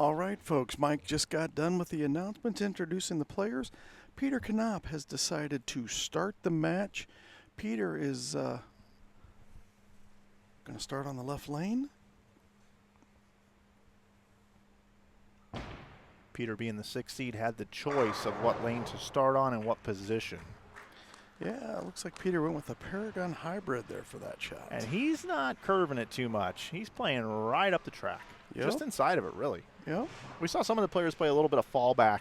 All right, folks, Mike just got done with the announcements introducing the players. Peter Knopp has decided to start the match. Peter is going to start on the left lane. Peter, being the 6th seed, had the choice of what lane to start on and what position. Yeah, it looks like Peter went with a Paragon hybrid there for that shot. And he's not curving it too much. He's playing right up the track. Yep. Just inside of it, really. Yep. We saw some of the players play a little bit of fallback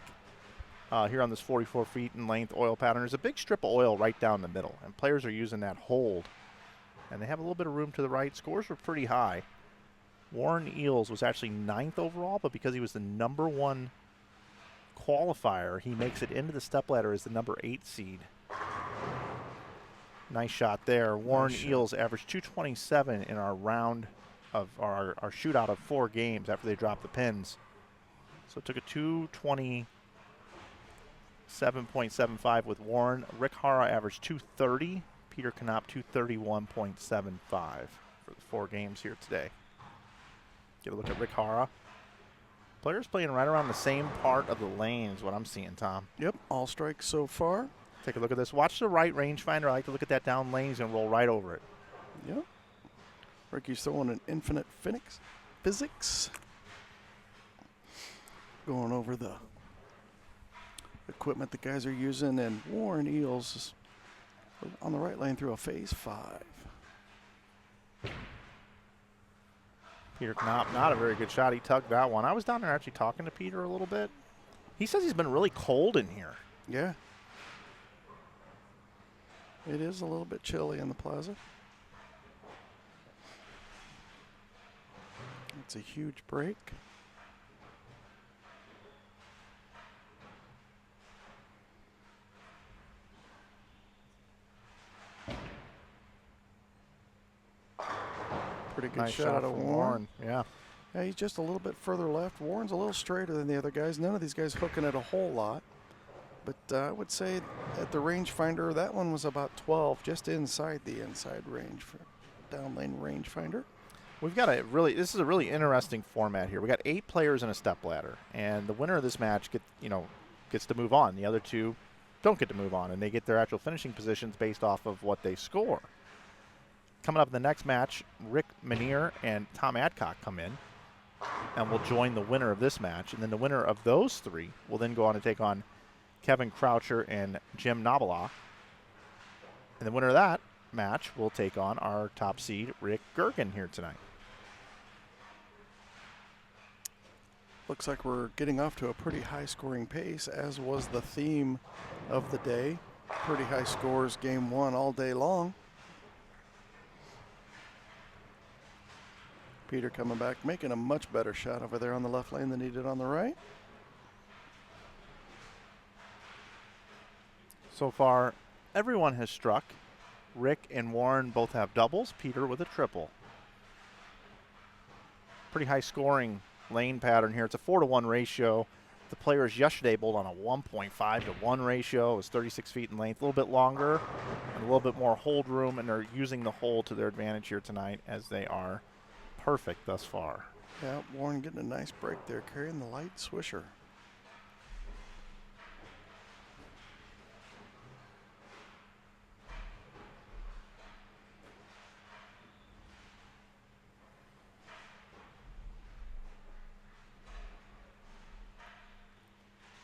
here on this 44 feet in length oil pattern. There's a big strip of oil right down the middle, and players are using that hold. And they have a little bit of room to the right. Scores were pretty high. Warren Eels was actually 9th overall, but because he was the #1 qualifier, he makes it into the stepladder as the #8 seed. Nice shot there. Warren Eels averaged 227 in our round of our shootout of 4 games after they dropped the pins. So it took a 227.75 with Warren. Rick Hara averaged 230. Peter Knopp 231.75 for the 4 games here today. Get a look at Rick Hara. Players playing right around the same part of the lane is what I'm seeing, Tom. Yep, all strikes so far. Take a look at this. Watch the right rangefinder. I like to look at that down lane. He's going to roll right over it. Yep. Ricky's throwing an infinite physics. Going over the equipment the guys are using, and Warren Eels is on the right lane through a phase 5. Peter Knopp, not a very good shot. He tugged that one. I was down there actually talking to Peter a little bit. He says he's been really cold in here. Yeah. It is a little bit chilly in the plaza. It's a huge break. Pretty good Nice shot out of from Warren. Yeah. Yeah, he's just a little bit further left. Warren's a little straighter than the other guys. None of these guys hooking it a whole lot. But I would say at the rangefinder, that one was about 12, just inside the inside range for down lane rangefinder. We've got this is a really interesting format here. We got 8 players in a stepladder, and the winner of this match gets to move on. The other 2 don't get to move on, and they get their actual finishing positions based off of what they score. Coming up in the next match, Rick Manier and Tom Adcock come in and will join the winner of this match, and then the winner of those 3 will then go on to take on Kevin Croucher and Jim Nabala. And the winner of that match will take on our top seed, Rick Gergen, here tonight. Looks like we're getting off to a pretty high scoring pace, as was the theme of the day. Pretty high scores, game 1 all day long. Peter coming back, making a much better shot over there on the left lane than he did on the right. So far, everyone has struck. Rick and Warren both have doubles. Peter with a triple. Pretty high scoring lane pattern here. It's a 4-to-1 ratio. The players yesterday bowled on a 1.5-to-1 ratio. It was 36 feet in length, a little bit longer and a little bit more hold room, and they're using the hole to their advantage here tonight as they are perfect thus far. Yeah, Warren getting a nice break there, carrying the light swisher.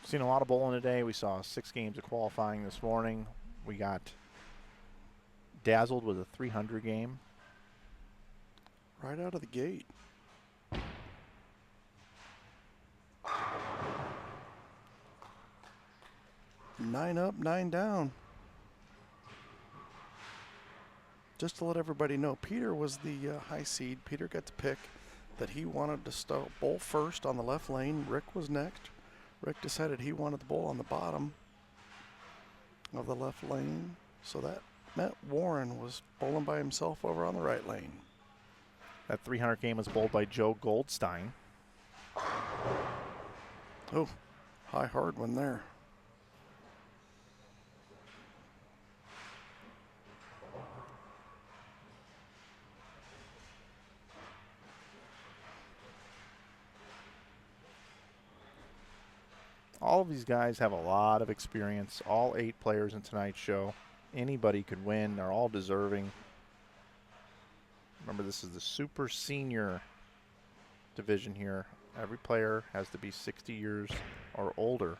Seen a lot of bowling today. We saw 6 games of qualifying this morning. We got dazzled with a 300 game. Right out of the gate. Nine up, 9 down. Just to let everybody know, Peter was the high seed. Peter got to pick that he wanted to start bowl first on the left lane. Rick was next. Rick decided he wanted the bowl on the bottom of the left lane, so that meant Warren was bowling by himself over on the right lane. That 300 game was bowled by Joe Goldstein. Oh, high hard one there. All of these guys have a lot of experience. All 8 players in tonight's show. Anybody could win. They're all deserving. Remember, this is the super senior division here. Every player has to be 60 years or older.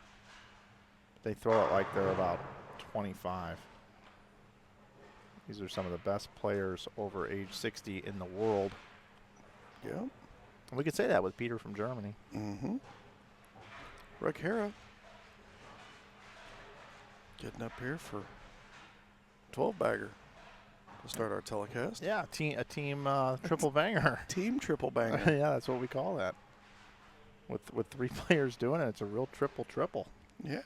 They throw it like they're about 25. These are some of the best players over age 60 in the world. Yeah. We could say that with Peter from Germany. Mm-hmm. Rick Hara getting up here for 12-bagger to start our telecast. Yeah, a team triple banger. Team triple banger. Yeah, that's what we call that. With 3 players doing it, it's a real triple. Yeah.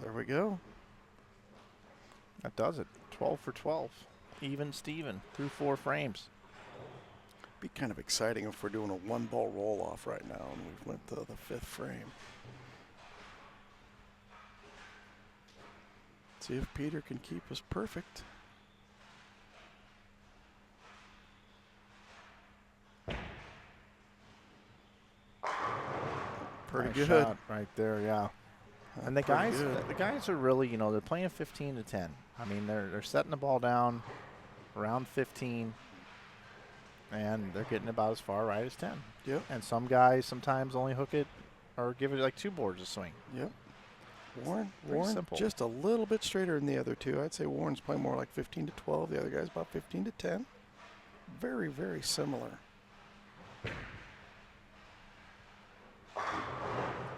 There we go. That does it. 12 for 12. Even Steven through 4 frames. Be kind of exciting if we're doing a 1-ball roll-off right now and we've went to the 5th frame. See if Peter can keep us perfect. Pretty Nice good. shot right there, yeah. And the Pretty guys, good. the guys are really, they're playing 15 to 10. I mean, they're setting the ball down around 15, and they're getting about as far right as 10. Yep. And some guys sometimes only hook it or give it like 2 boards a swing. Yep. Warren simple. just a little bit straighter than the other two. I'd say Warren's playing more like 15 to 12. The other guy's about 15 to 10. Very, very similar.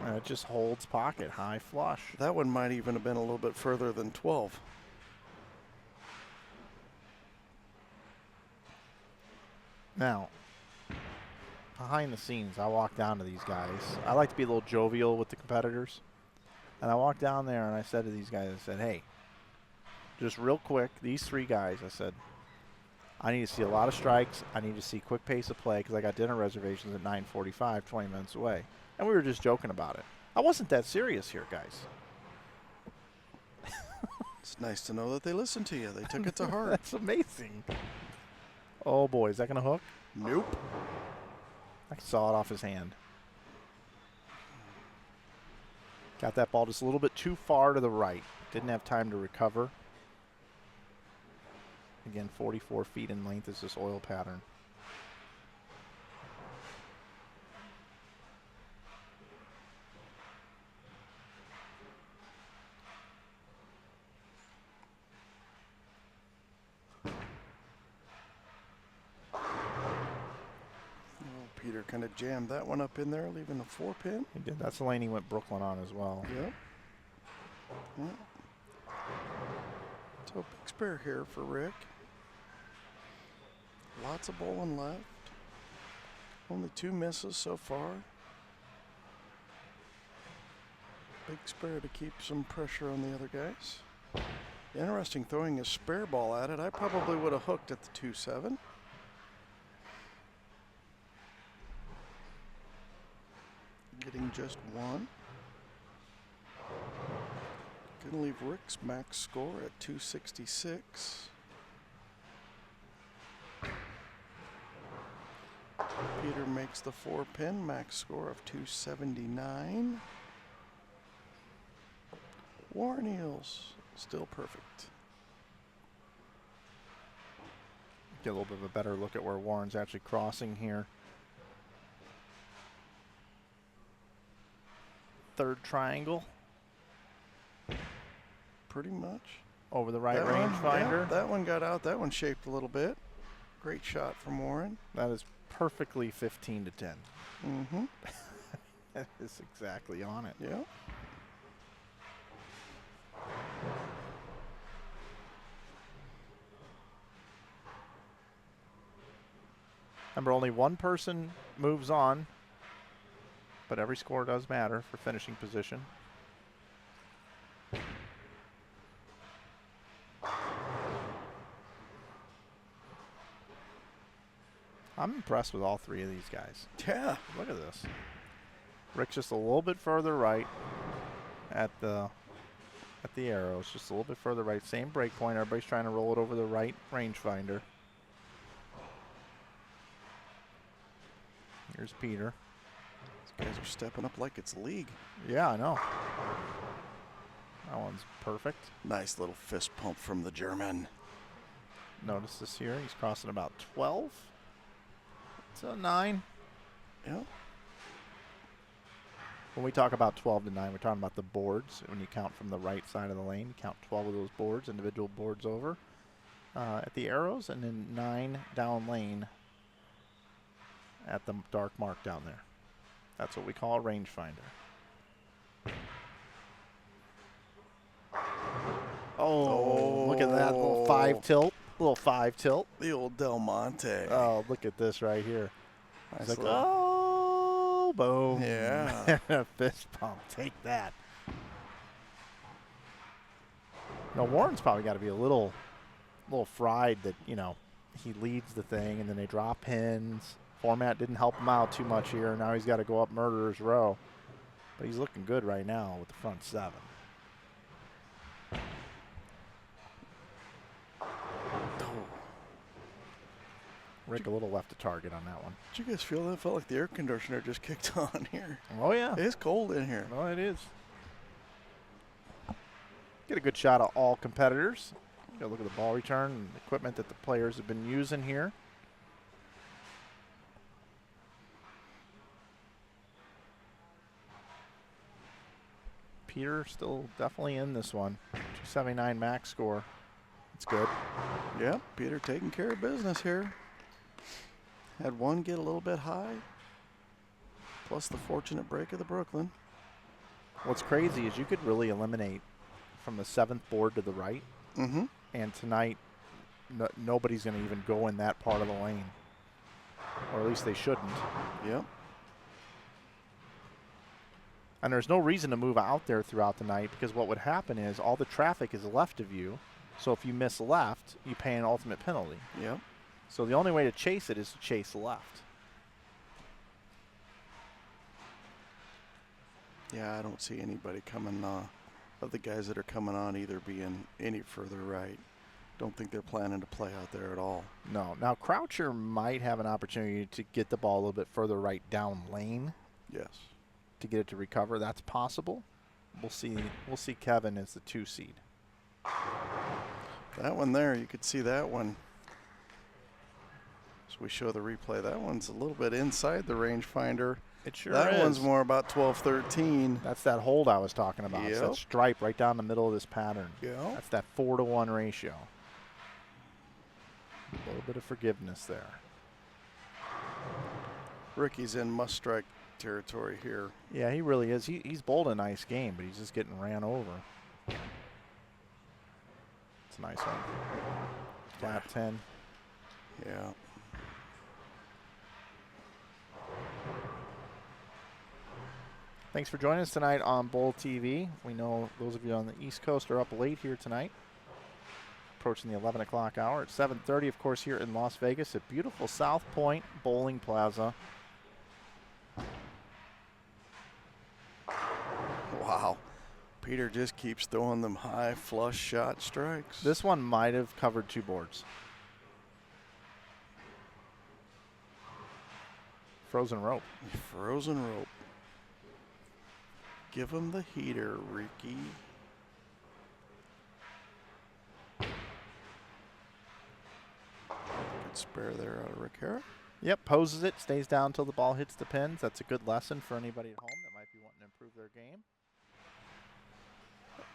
And it just holds pocket, high flush. That one might even have been a little bit further than 12. Now, behind the scenes, I walk down to these guys. I like to be a little jovial with the competitors. And I walked down there and I said to these guys, I said, hey, just real quick, these 3 guys, I said, I need to see a lot of strikes. I need to see quick pace of play because I got dinner reservations at 9:45, 20 minutes away. And we were just joking about it. I wasn't that serious here, guys. It's nice to know that they listened to you. They took it to heart. That's amazing. Oh, boy, is that going to hook? Nope. I saw it off his hand. Got that ball just a little bit too far to the right. Didn't have time to recover. Again, 44 feet in length is this oil pattern. Peter kind of jammed that one up in there, leaving a 4-pin. He did. That's the lane he went Brooklyn on as well. Yep. Yep. So big spare here for Rick. Lots of bowling left. Only 2 misses so far. Big spare to keep some pressure on the other guys. Interesting throwing a spare ball at it. I probably would have hooked at the 2-7. Getting just 1. Gonna leave Rick's max score at 266. Peter makes the 4-pin, max score of 279. Warren Eels still perfect. Get a little bit of a better look at where Warren's actually crossing here. 3rd triangle. Pretty much. Over the right That one, rangefinder. yeah, that one got out. That one shaped a little bit. Great shot from Warren. That is perfectly 15 to 10. Mm-hmm. That is exactly on it. Yeah. Remember, only 1 person moves on, but every score does matter for finishing position. I'm impressed with all 3 of these guys. Yeah. Look at this. Rick's just a little bit further right at the at the arrows, just a little bit further right. Same break point. Everybody's trying to roll it over the right rangefinder. Here's Peter. These guys are stepping up like it's league. Yeah, I know. That one's perfect. Nice little fist pump from the German. Notice this here. He's crossing about 12. It's a 9. Yeah. When we talk about 12 to 9, we're talking about the boards. When you count from the right side of the lane, you count 12 of those boards, individual boards over at the arrows, and then 9 down lane at the dark mark down there. That's what we call a rangefinder. Oh, look at that little 5 tilt. Little 5 tilt. The old Del Monte. Oh, look at this right here. Nice It's like, little- oh, boom. Yeah. Fist pump. Take that. Now, Warren's probably got to be a little fried that, you know, he leads the thing and then they drop pins. Format didn't help him out too much here. Now he's got to go up murderer's row. But he's looking good right now with the front 7. Rick a little left to target on that one. Did you guys feel that? Felt like the air conditioner just kicked on here. Oh, yeah. It's cold in here. Oh, it is. Get a good shot of all competitors. Got to look at the ball return and the equipment that the players have been using here. Peter still definitely in this one. 279 max score. It's good. Yep, Peter taking care of business here. Had one get a little bit high, plus the fortunate break of the Brooklyn. What's crazy is you could really eliminate from the 7th board to the right. Mm-hmm. And tonight, nobody's going to even go in that part of the lane. Or at least they shouldn't. Yep. And there's no reason to move out there throughout the night because what would happen is all the traffic is left of you. So if you miss left, you pay an ultimate penalty. Yep. So the only way to chase it is to chase left. Yeah, I don't see anybody coming, of the guys that are coming on either being any further right. Don't think they're planning to play out there at all. No. Now, Croucher might have an opportunity to get the ball a little bit further right down lane. Yes. To get it to recover. That's possible. We'll see. We'll see Kevin as the 2 seed. That one there, you could see that one. So we show the replay. That one's a little bit inside the rangefinder. It sure that is. one's more about 12, 13. That's that hold I was talking about. It's Yep. that stripe right down the middle of this pattern. Yeah. That's that 4-to-1 ratio. A little bit of forgiveness there. Ricky's in must-strike territory here. Yeah, he really is. He's bowled a nice game, but he's just getting ran over. It's a nice one. Flat 10. Yeah. Thanks for joining us tonight on Bowl TV. We know those of you on the East Coast are up late here tonight. Approaching the 11 o'clock hour. At 7:30, of course, here in Las Vegas at beautiful South Point Bowling Plaza. Wow. Peter just keeps throwing them high flush shot strikes. This one might have covered 2 boards. Frozen rope. Frozen rope. Give him the heater, Ricky. Good spare there out of Rick Harrop. Yep, poses it, stays down until the ball hits the pins. That's a good lesson for anybody at home that might be wanting to improve their game.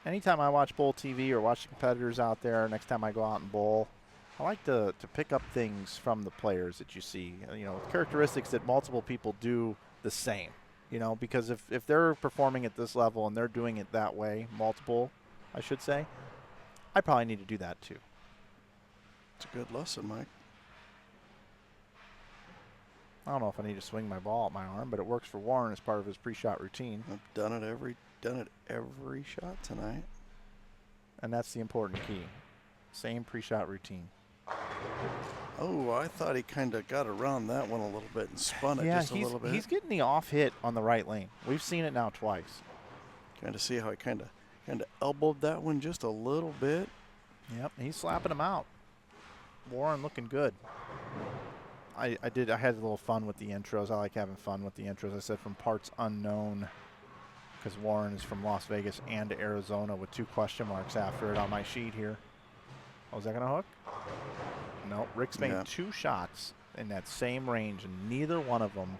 Anytime I watch Bowl TV or watch the competitors out there, next time I go out and bowl, I like to pick up things from the players that you see, you know, characteristics that multiple people do the same, you know, because if they're performing at this level and they're doing it that way, multiple, I should say, I probably need to do that too. It's a good lesson, Mike. I don't know if I need to swing my ball at my arm, but it works for Warren as part of his pre-shot routine. I've done it every shot tonight. And that's the important key. Same pre-shot routine. Oh, I thought he kind of got around that one a little bit and spun it just a little bit. He's getting the off hit on the right lane. We've seen it now twice. Kind of see how he kind of Kind of elbowed that one just a little bit. Yep, he's slapping him out. Warren looking good. I had a little fun with the intros. I like having fun with the intros. I said from parts unknown because Warren is from Las Vegas and Arizona with 2 question marks after it on my sheet here. Oh, is that going to hook? No, Rick's made 2 shots in that same range, and neither one of them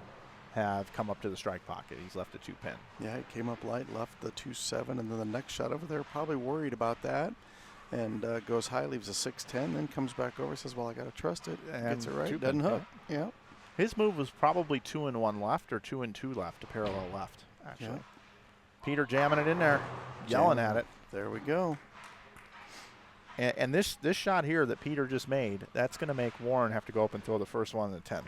have come up to the strike pocket. He's left a 2-pin. Yeah, he came up light, left the 2-7, and then the next shot over there, probably worried about that. And goes high, leaves a 6-10, then comes back over, says, well, I got to trust it. And gets it right, doesn't hook. Yeah. His move was probably 2-1 left or 2-2 left, a parallel left, actually. Yeah. Peter jamming it in there, yelling at it. There we go. And this shot here that Peter just made, that's going to make Warren have to go up and throw the first one in the 10th.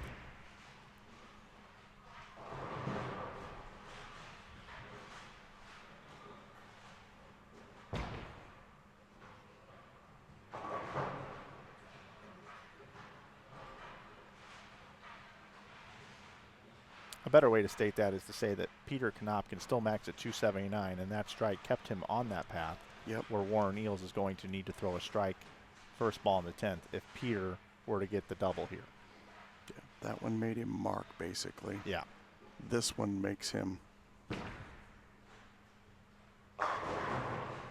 A better way to state that is to say that Peter Knopp can still max at 279, and that strike kept him on that path. Yep. Where Warren Eels is going to need to throw a strike first ball in the 10th if Peter were to get the double here. Yeah, that one made him mark, basically. Yeah. This one makes him.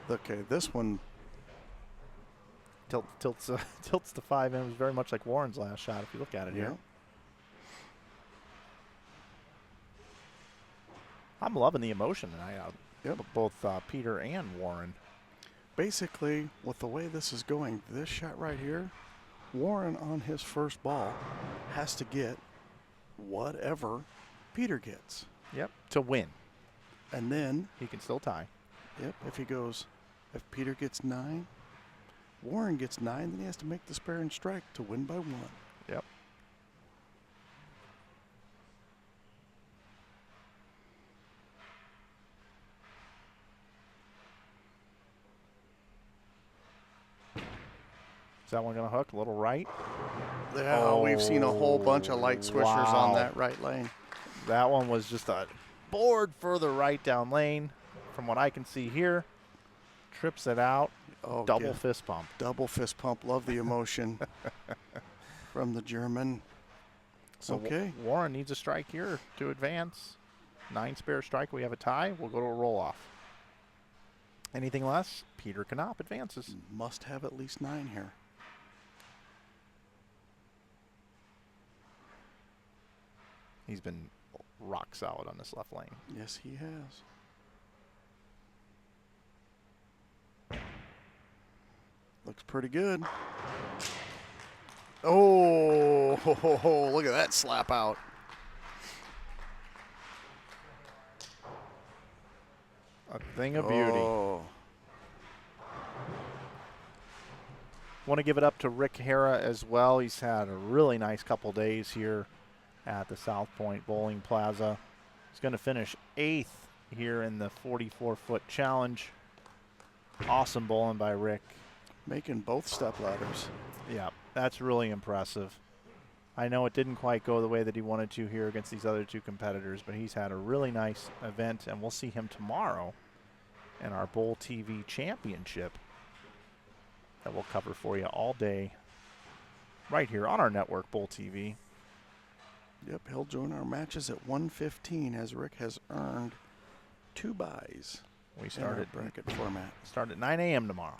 Okay, this one tilts to 5, and it was very much like Warren's last shot if you look at it here. I'm loving the emotion tonight out of both Peter and Warren. Basically, with the way this is going, this shot right here, Warren on his first ball has to get whatever Peter gets. Yep, to win. And then he can still tie. Yep, if Peter gets 9, Warren gets 9, then he has to make the spare and strike to win by 1. Yep. Is that one going to hook? A little right? Yeah, we've seen a whole bunch of light swishers on that right lane. That one was just a board further right down lane. From what I can see here, trips it out. Double fist pump. Double fist pump. Love the emotion from the German. So Warren needs a strike here to advance. 9 spare strike. We have a tie. We'll go to a roll-off. Anything less, Peter Knopp advances. Must have at least 9 here. He's been rock solid on this left lane. Yes, he has. Looks pretty good. Oh, look at that slap out. A thing of beauty. Want to give it up to Rick Hara as well. He's had a really nice couple days here at the South Point Bowling Plaza. He's going to finish 8th here in the 44-foot challenge. Awesome bowling by Rick. Making both step ladders. Yeah, that's really impressive. I know it didn't quite go the way that he wanted to here against these other 2 competitors, but he's had a really nice event, and we'll see him tomorrow in our Bowl TV Championship that we'll cover for you all day right here on our network, Bowl TV. Yep, he'll join our matches at 1:15 as Rick has earned 2 buys. We start at bracket format. Start at 9 a.m. tomorrow,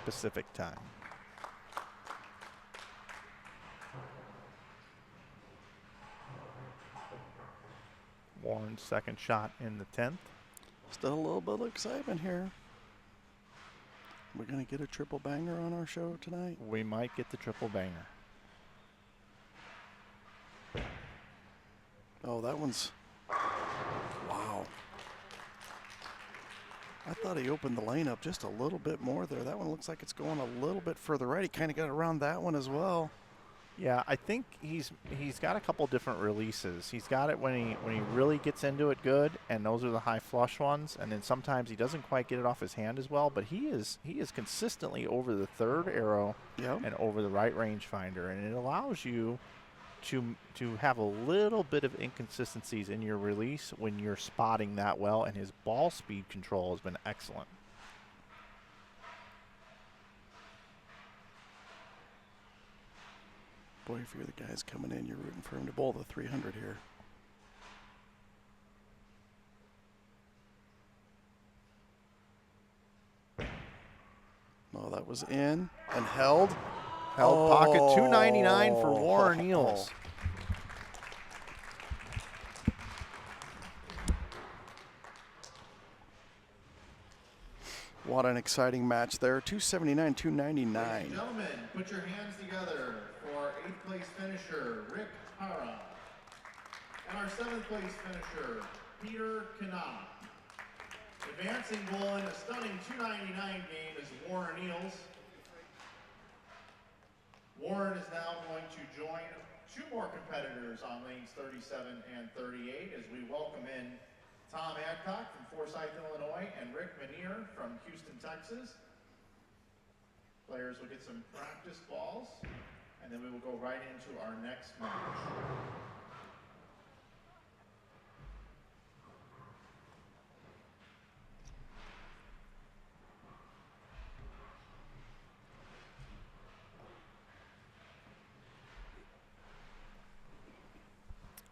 Pacific time. Warren's second shot in the 10th. Still a little bit of excitement here. We're going to get a triple banger on our show tonight. We might get the triple banger. Oh, that one's... Wow. I thought he opened the lane up just a little bit more there. That one looks like it's going a little bit further right. He kind of got around that one as well. Yeah, I think he's got a couple different releases. He's got it when he really gets into it good, and those are the high flush ones. And then sometimes he doesn't quite get it off his hand as well. But he is consistently over the 3rd arrow and over the right rangefinder, and it allows you to have a little bit of inconsistencies in your release when you're spotting that well, and his ball speed control has been excellent. Boy, if you're the guys coming in, you're rooting for him to bowl the 300 here. Oh, that was in and held. Held pocket 299 for Warren Eels. What an exciting match there. 279, 299. Ladies and gentlemen, put your hands together for 8th place finisher, Rick Hara. And our 7th place finisher, Peter Kanaa. Advancing bowling a stunning 299 game is Warren Eels. Warren is now going to join 2 more competitors on lanes 37 and 38 as we welcome in Tom Adcock from Forsyth, Illinois, and Rick Manier from Houston, Texas. Players will get some practice balls, and then we will go right into our next match.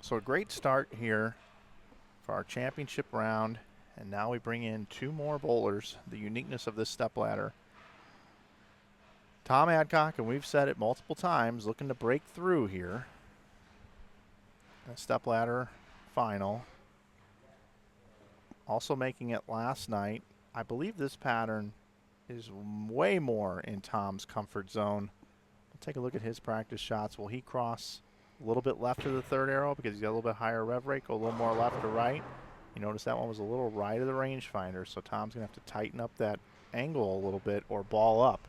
So a great start here for our championship round, and now we bring in 2 more bowlers. The uniqueness of this stepladder. Tom Adcock, and we've said it multiple times, looking to break through here. A stepladder final. Also making it last night. I believe this pattern is way more in Tom's comfort zone. We'll take a look at his practice shots. Will he cross a little bit left of the 3rd arrow because he's got a little bit higher rev rate, go a little more left to right? You notice that one was a little right of the rangefinder, so Tom's going to have to tighten up that angle a little bit or ball up.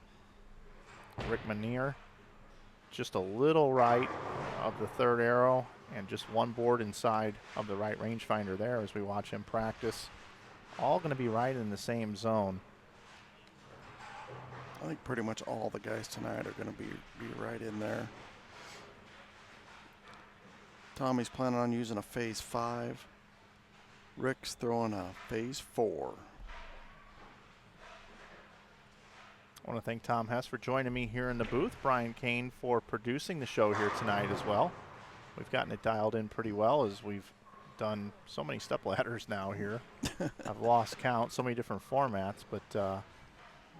Rick Manier just a little right of the 3rd arrow and just 1 board inside of the right rangefinder there as we watch him practice. All going to be right in the same zone. I think pretty much all the guys tonight are going to be right in there. Tommy's planning on using a phase 5. Rick's throwing a phase 4. I want to thank Tom Hess for joining me here in the booth. Brian Kane for producing the show here tonight as well. We've gotten it dialed in pretty well as we've done so many step ladders now here. I've lost count, so many different formats, but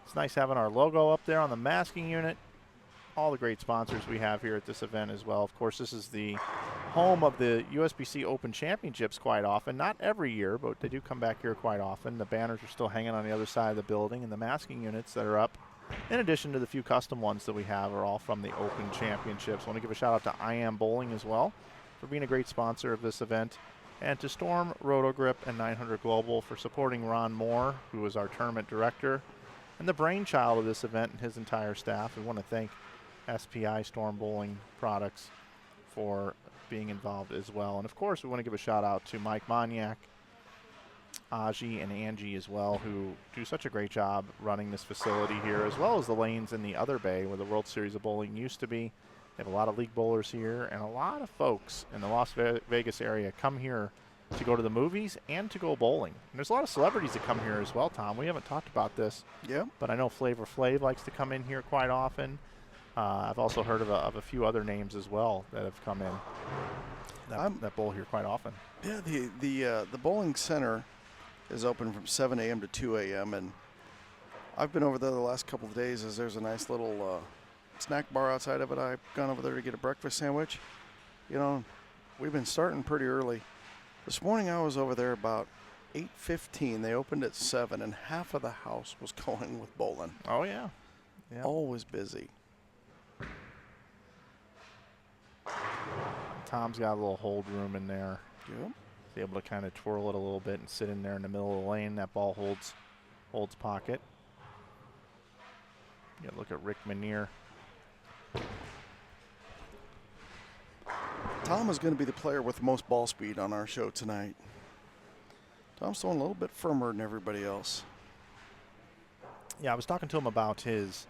it's nice having our logo up there on the masking unit. All the great sponsors we have here at this event as well. Of course, this is the home of the USBC Open Championships quite often. Not every year, but they do come back here quite often. The banners are still hanging on the other side of the building, and the masking units that are up, in addition to the few custom ones that we have, are all from the Open Championships. I want to give a shout out to I Am Bowling as well for being a great sponsor of this event, and to Storm, Rotogrip, and 900 Global for supporting Ron Moore, who is our tournament director, and the brainchild of this event and his entire staff. We want to thank SPI Storm Bowling Products for being involved as well. And of course, we want to give a shout out to Mike Moniak, Aji, and Angie as well, who do such a great job running this facility here, as well as the lanes in the other bay where the World Series of Bowling used to be. They have a lot of league bowlers here, and a lot of folks in the Las Vegas area come here to go to the movies and to go bowling. And there's a lot of celebrities that come here as well, Tom. We haven't talked about this, but I know Flavor Flav likes to come in here quite often. I've also heard of a few other names as well that have come in that bowl here quite often. Yeah, the bowling center is open from 7 a.m. to 2 a.m. and I've been over there the last couple of days as there's a nice little snack bar outside of it. I've gone over there to get a breakfast sandwich. You know, we've been starting pretty early. This morning I was over there about 8:15. They opened at 7 and half of the house was going with bowling. Oh, yeah. Always busy. Tom's got a little hold room in there. Yep. Be able to kind of twirl it a little bit and sit in there in the middle of the lane. That ball holds pocket. You look at Rick Manier. Tom is going to be the player with the most ball speed on our show tonight. Tom's throwing a little bit firmer than everybody else. Yeah, I was talking to him about his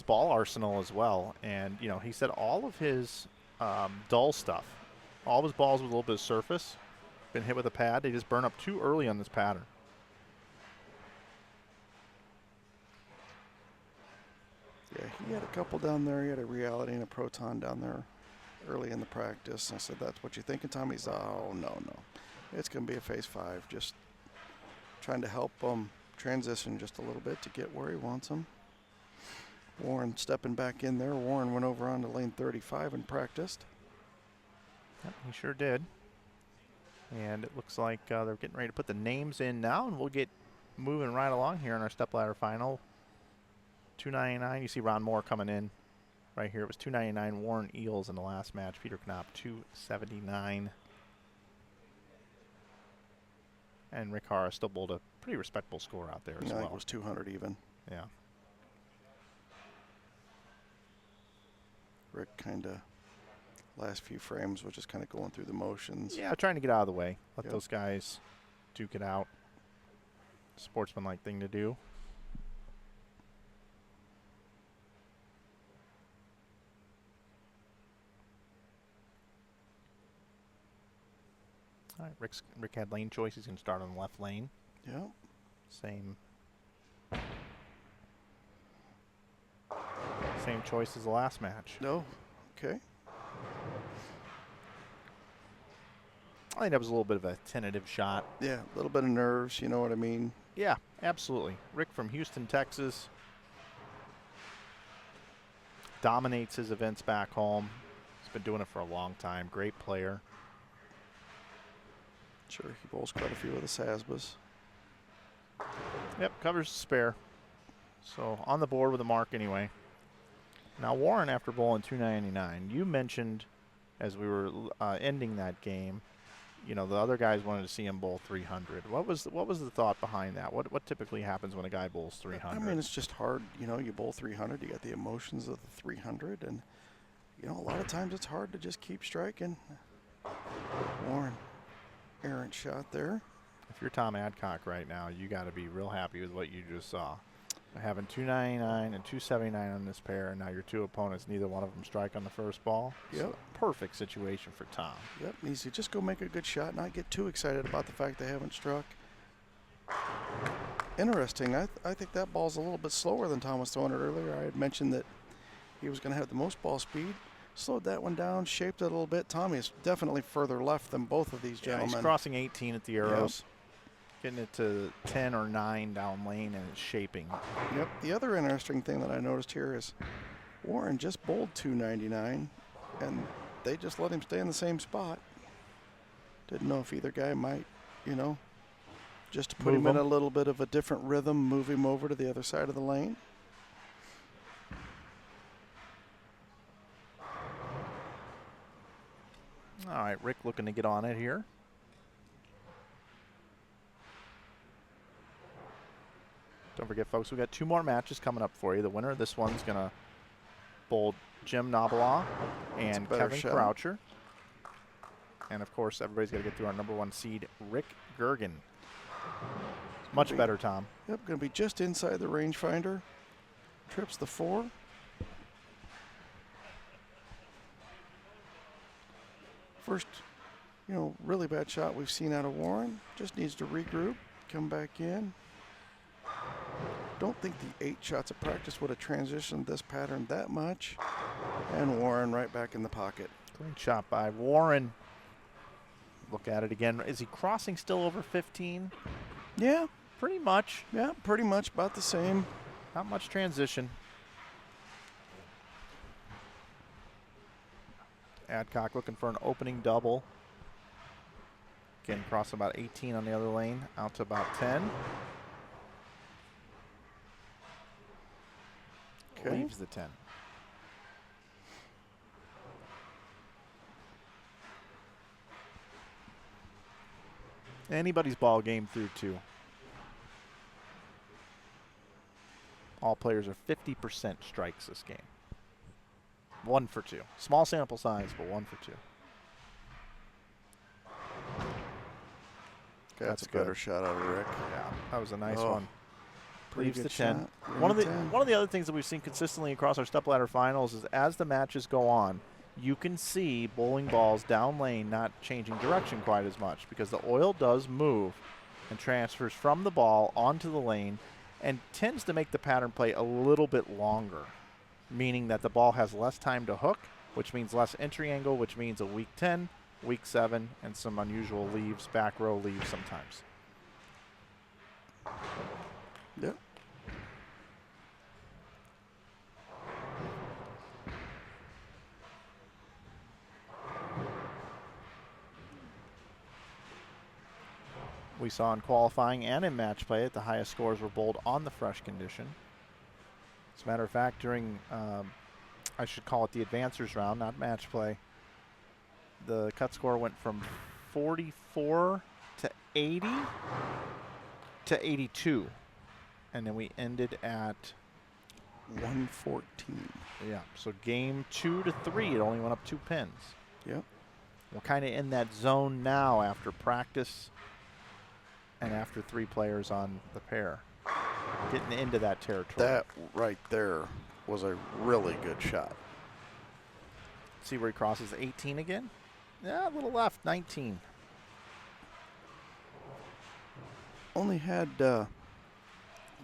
ball arsenal as well, and you know, he said all of his dull stuff. All of his balls with a little bit of surface. Been hit with a pad. They just burn up too early on this pattern. Yeah, he had a couple down there. He had a Reality and a Proton down there early in the practice. I said, that's what you're thinking, Tom? He's, oh, no. It's going to be a phase 5. Just trying to help him transition just a little bit to get where he wants him. Warren stepping back in there. Warren went over onto lane 35 and practiced. Yep, he sure did. And it looks like they're getting ready to put the names in now, and we'll get moving right along here in our stepladder final. 299. You see Ron Moore coming in right here. It was 299 Warren Eels in the last match. Peter Knopp 279. And Rick Harris still bowled a pretty respectable score out there as well. I think it was 200 even. Yeah. Rick kind of last few frames was just kind of going through the motions. Yeah, trying to get out of the way. Let those guys duke it out. Sportsmanlike thing to do. All right, Rick had lane choice. He's going to start on the left lane. Yeah. Same choice as the last match. No. Okay. I think that was a little bit of a tentative shot. Yeah, a little bit of nerves, you know what I mean? Yeah, absolutely. Rick from Houston, Texas. Dominates his events back home. He's been doing it for a long time. Great player. Sure, he bowls quite a few of the Sasbas. Yep, covers the spare. So on the board with a mark anyway. Now Warren, after bowling 299, you mentioned as we were ending that game, you know, the other guys wanted to see him bowl 300. What was the thought behind that? What typically happens when a guy bowls 300? I mean, it's just hard. You know, you bowl 300, you got the emotions of the 300, and you know, a lot of times it's hard to just keep striking. Warren, errant shot there. If you're Tom Adcock right now, you got to be real happy with what you just saw. Having 299 and 279 on this pair, and now your two opponents, neither one of them strike on the first ball. Yep. So perfect situation for Tom. Yep, needs to just go make a good shot, not get too excited about the fact they haven't struck. Interesting. I think that ball's a little bit slower than Tom was throwing it earlier. I had mentioned that he was going to have the most ball speed. Slowed that one down, shaped it a little bit. Tommy is definitely further left than both of these gentlemen. He's crossing 18 at the arrows. Yep. Getting it to 10 or 9 down lane, and it's shaping. Yep. The other interesting thing that I noticed here is Warren just bowled 299, and they just let him stay in the same spot. Didn't know if either guy might, you know, just to put him in a little bit of a different rhythm, move him over to the other side of the lane. All right, Rick looking to get on it here. Don't forget, folks, we got 2 more matches coming up for you. The winner of this one's going to bowl Jim Nobalaw and Kevin Croucher. And, of course, everybody's got to get through our #1 seed, Rick Gergen. Much better, Tom. Yep, going to be just inside the rangefinder. Trips the 4. First, you know, really bad shot we've seen out of Warren. Just needs to regroup, come back in. Don't think the 8 shots of practice would have transitioned this pattern that much. And Warren right back in the pocket. Great shot by Warren. Look at it again. Is he crossing still over 15? Yeah. Pretty much. Yeah, pretty much about the same. Not much transition. Adcock looking for an opening double. Again, cross about 18 on the other lane, out to about 10. Okay. Leaves the 10. Anybody's ball game through 2. All players are 50% strikes this game. 1 for 2. Small sample size, but 1 for 2. Okay, that's a better shot out of Rick. Yeah, that was a nice one. Leaves the 10. One One of the other things that we've seen consistently across our stepladder finals is as the matches go on, you can see bowling balls down lane not changing direction quite as much because the oil does move and transfers from the ball onto the lane and tends to make the pattern play a little bit longer, meaning that the ball has less time to hook, which means less entry angle, which means a weak 10, weak 7, and some unusual leaves, back row leaves sometimes. Yep. We saw in qualifying and in match play that the highest scores were bowled on the fresh condition. As a matter of fact, during, I should call it the advancers round, not match play, the cut score went from 44 to 80 to 82. And then we ended at 114. Yeah, so game 2 to 3, it only went up 2 pins. Yep. We're kind of in that zone now after practice and after 3 players on the pair. Getting into that territory. That right there was a really good shot. See where he crosses 18 again? Yeah, a little left, 19. Only had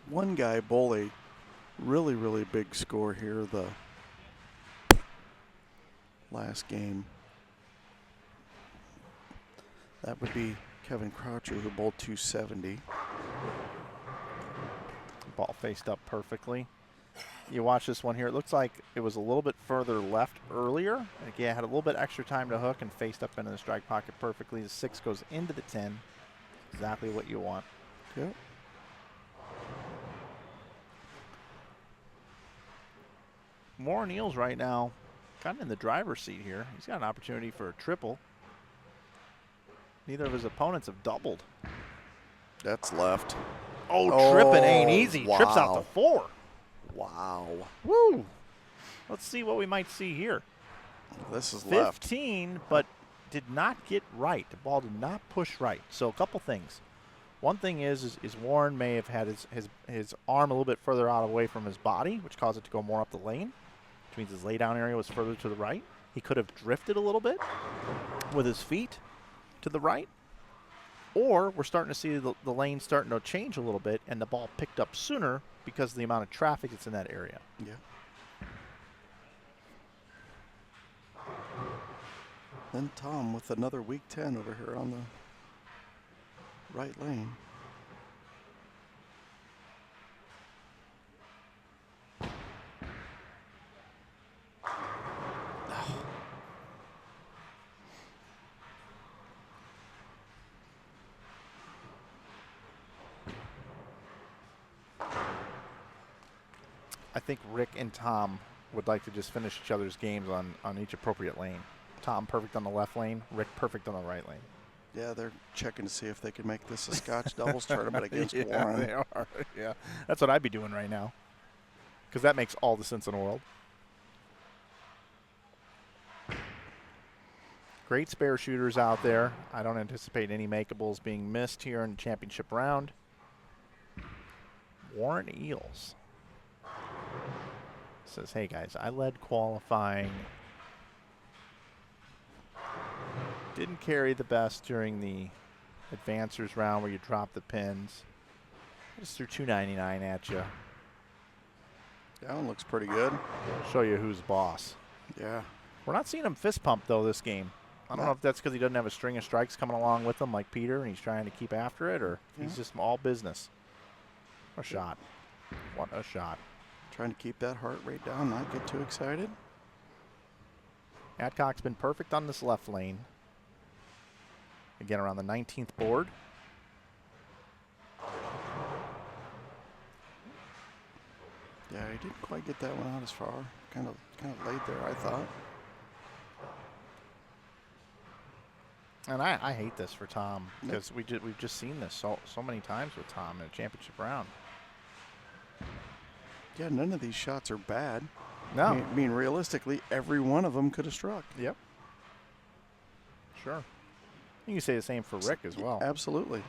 one guy bowl a really, really big score here the last game. That would be Kevin Croucher, who bowled 270. Ball faced up perfectly. You watch this one here. It looks like it was a little bit further left earlier. Again, had a little bit extra time to hook and faced up into the strike pocket perfectly. The 6 goes into the 10. Exactly what you want. Yep. Warren Eels right now kind of in the driver's seat here. He's got an opportunity for a triple. Neither of his opponents have doubled. That's left. Oh, tripping ain't easy. Wow. Trips out to 4. Wow. Woo! Let's see what we might see here. This is left. 15, but did not get right. The ball did not push right. So a couple things. One thing is Warren may have had his arm a little bit further out away from his body, which caused it to go more up the lane, which means his laydown area was further to the right. He could have drifted a little bit with his feet to the right. Or we're starting to see the lane starting to change a little bit and the ball picked up sooner because of the amount of traffic that's in that area. Yeah. Then Tom with another weak 10 over here on the right lane. I think Rick and Tom would like to just finish each other's games on each appropriate lane. Tom perfect on the left lane, Rick perfect on the right lane. Yeah, they're checking to see if they can make this a Scotch doubles tournament against Yeah, Warren. they are. Yeah, that's what I'd be doing right now, because that makes all the sense in the world. Great spare shooters out there. I don't anticipate any makeables being missed here in the championship round. Warren Eels says, hey guys, I led qualifying. Didn't carry the best during the advancers round where you drop the pins. Just threw 299 at you. That one looks pretty good. Show you who's boss. Yeah. We're not seeing him fist pump though this game. I don't know if that's because he doesn't have a string of strikes coming along with him like Peter and he's trying to keep after it, or he's just all business. What a shot. What a shot. Trying to keep that heart rate down, not get too excited. Adcock's been perfect on this left lane. Again, around the 19th board. Yeah, he didn't quite get that one out as far. Kind of laid there, I thought. And I hate this for Tom because we've just seen this so many times with Tom in a championship round. Yeah, none of these shots are bad. No. I mean, realistically, every one of them could have struck. Yep. Sure. You can say the same for Rick as well. Absolutely.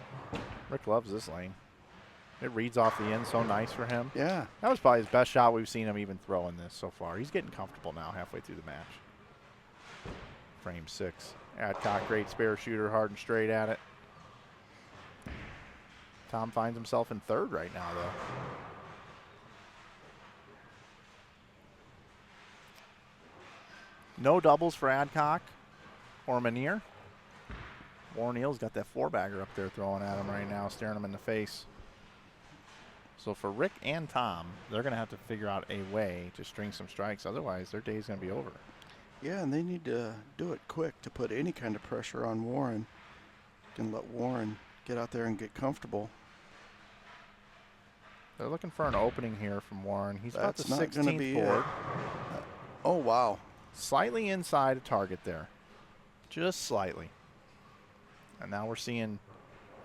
Rick loves this lane. It reads off the end so nice for him. Yeah. That was probably his best shot we've seen him even throw in this so far. He's getting comfortable now halfway through the match. frame 6. Adcock, great spare shooter, hard and straight at it. Tom finds himself in third right now, though. No doubles for Adcock or Manier. Warren Neal's got that four-bagger up there throwing at him right now, staring him in the face. So for Rick and Tom, they're going to have to figure out a way to string some strikes. Otherwise, their day's going to be over. Yeah, and they need to do it quick to put any kind of pressure on Warren. Can let Warren get out there and get comfortable. They're looking for an opening here from Warren. He's about the That's not going to 16th be board. Oh, wow. Slightly inside a target there. Just slightly. And now we're seeing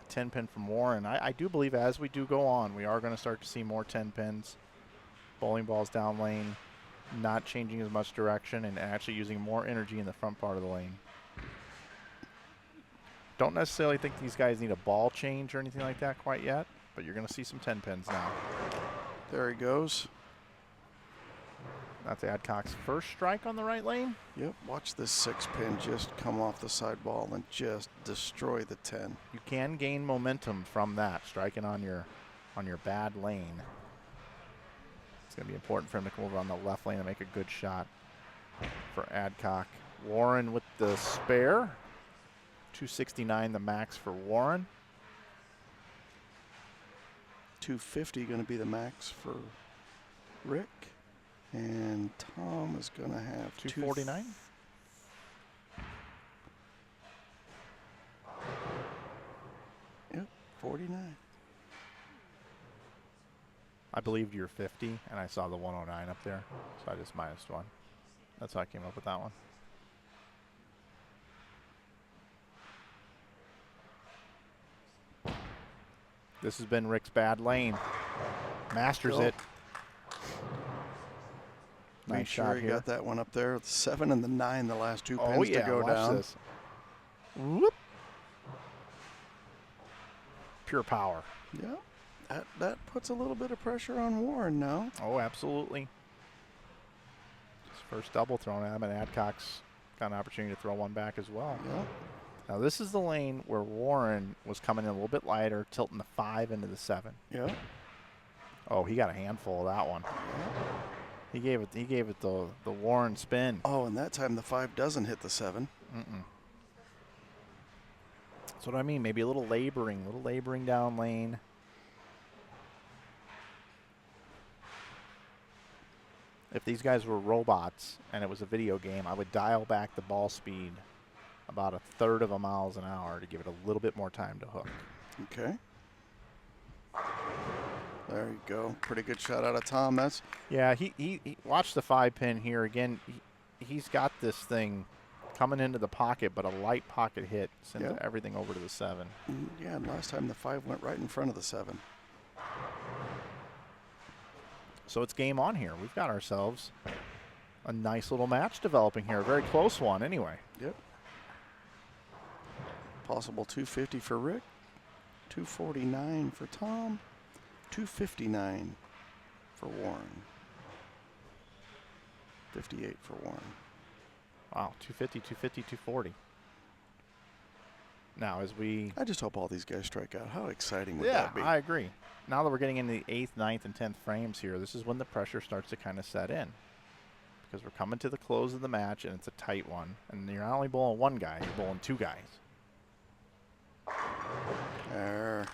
a 10-pin from Warren. I do believe as we do go on, we are going to start to see more 10-pins. Bowling balls down lane, not changing as much direction and actually using more energy in the front part of the lane. Don't necessarily think these guys need a ball change or anything like that quite yet, but you're going to see some 10-pins now. There he goes. That's Adcock's first strike on the right lane. Yep, watch this 6-pin just come off the side ball and just destroy the 10. You can gain momentum from that, striking on your bad lane. It's going to be important for him to come over on the left lane and make a good shot for Adcock. Warren with the spare. 269 the max for Warren. 250 going to be the max for Rick. And Tom is going to have 249. Yep, 49. I believed you were 50, and I saw the 109 up there, so I just minus 1. That's how I came up with that one. This has been Rick's bad lane. Masters it. Make Nice sure shot he here. got that one up there. The 7 and the 9, the last 2 pins Oh yeah, to go watch down. this. Whoop. Pure power. Yeah, that puts a little bit of pressure on Warren now. Oh, absolutely. His first double thrown at him, and Adcock's got an opportunity to throw one back as well. Yeah. Now this is the lane where Warren was coming in a little bit lighter, tilting the 5 into the 7. Yeah. Oh, he got a handful of that one. Yeah. He gave it the Warren spin. Oh, and that time the 5 doesn't hit the 7. That's what I mean. Maybe a little laboring down lane. If these guys were robots and it was a video game, I would dial back the ball speed about 1/3 of a mile an hour to give it a little bit more time to hook. Okay. There you go. Pretty good shot out of Tom. That's Yeah, he watch the 5-pin here again. He's got this thing coming into the pocket, but a light pocket hit sends Yep. everything over to the 7. yeah. And last time the 5 went right in front of the 7. So it's game on here. We've got ourselves a nice little match developing here. A very close one anyway. Yep. Possible 250 for Rick. 249 for Tom. 259 for Warren. 58 for Warren. Wow, 250, 250, 240. Now as we... I just hope all these guys strike out. How exciting would that be? I agree. Now that we're getting into the 8th, 9th, and 10th frames here, this is when the pressure starts to kind of set in. Because we're coming to the close of the match, and it's a tight one. And you're not only bowling one guy, you're bowling 2 guys. There.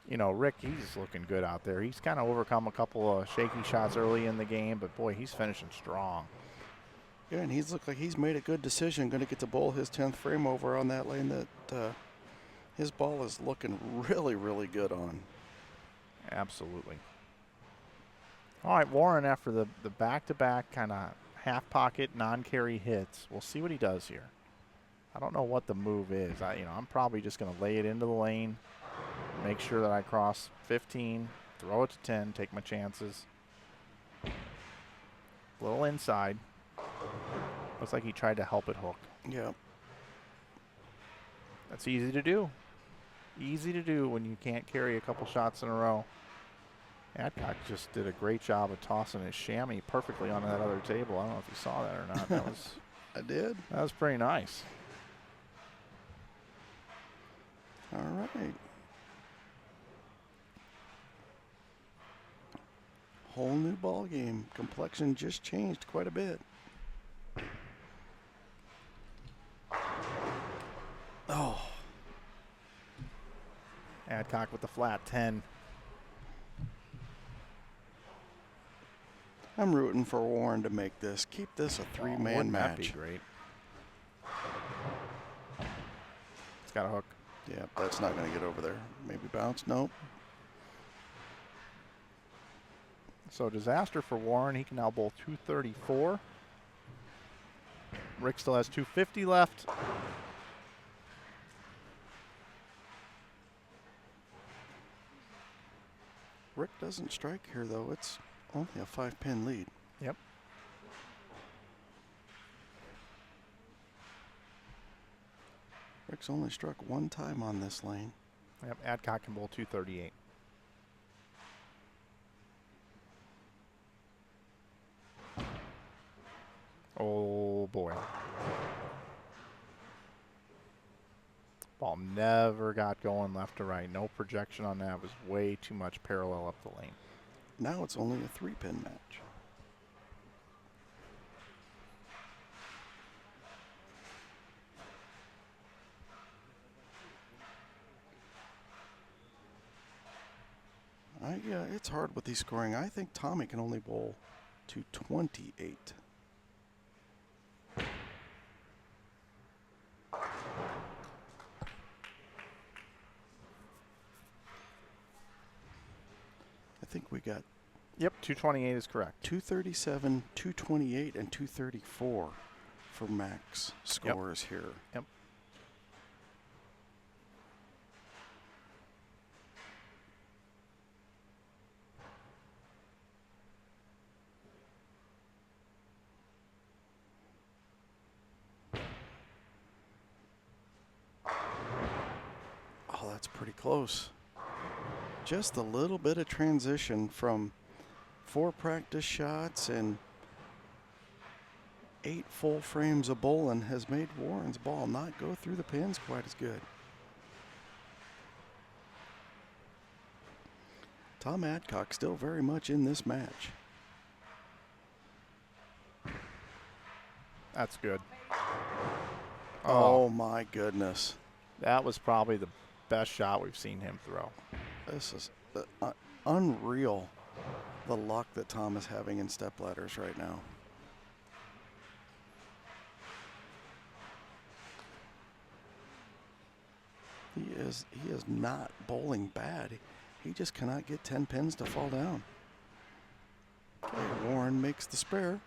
You know, Rick, he's looking good out there. He's kind of overcome a couple of shaky shots early in the game, but boy, he's finishing strong. Yeah, and he's looked like he's made a good decision. Going to get to bowl his 10th frame over on that lane that his ball is looking really, really good on. Absolutely. All right, Warren, after the back-to-back kind of half-pocket, non-carry hits, we'll see what he does here. I don't know what the move is. I'm probably just going to lay it into the lane, make sure that I cross 15, throw it to 10, take my chances. A little inside. Looks like he tried to help it hook. Yeah. That's easy to do. Easy to do when you can't carry a couple shots in a row. Adcock just did a great job of tossing his chamois perfectly on that other table. I don't know if you saw that or not. That was I did. That was pretty nice. All right. Whole new ball game. Complexion just changed quite a bit. Oh, Adcock with the flat 10. I'm rooting for Warren to make this. Keep this a three-man Wouldn't match. that be great? It's got a hook. Yeah, that's not going to get over there. Maybe bounce. Nope. So disaster for Warren. He can now bowl 234. Rick still has 250 left. Rick doesn't strike here, though. It's only a 5-pin lead. Yep. Rick's only struck one time on this lane. Yep. Adcock can bowl 238. Oh boy. Ball never got going left to right. No projection on that. It was way too much parallel up the lane. Now it's only a 3-pin match. Yeah, it's hard with these scoring. I think Tommy can only bowl 228. I think we got Yep, 228 is correct. 237, 228, and 234 for max scores here. Yep. Oh, that's pretty close. Just a little bit of transition from 4 practice shots and 8 full frames of bowling has made Warren's ball not go through the pins quite as good. Tom Adcock still very much in this match. That's good. Oh my goodness. That was probably the best shot we've seen him throw. This is unreal, the luck that Tom is having in stepladders right now. He is not bowling bad. He just cannot get 10 pins to fall down. Okay, Warren makes the spare.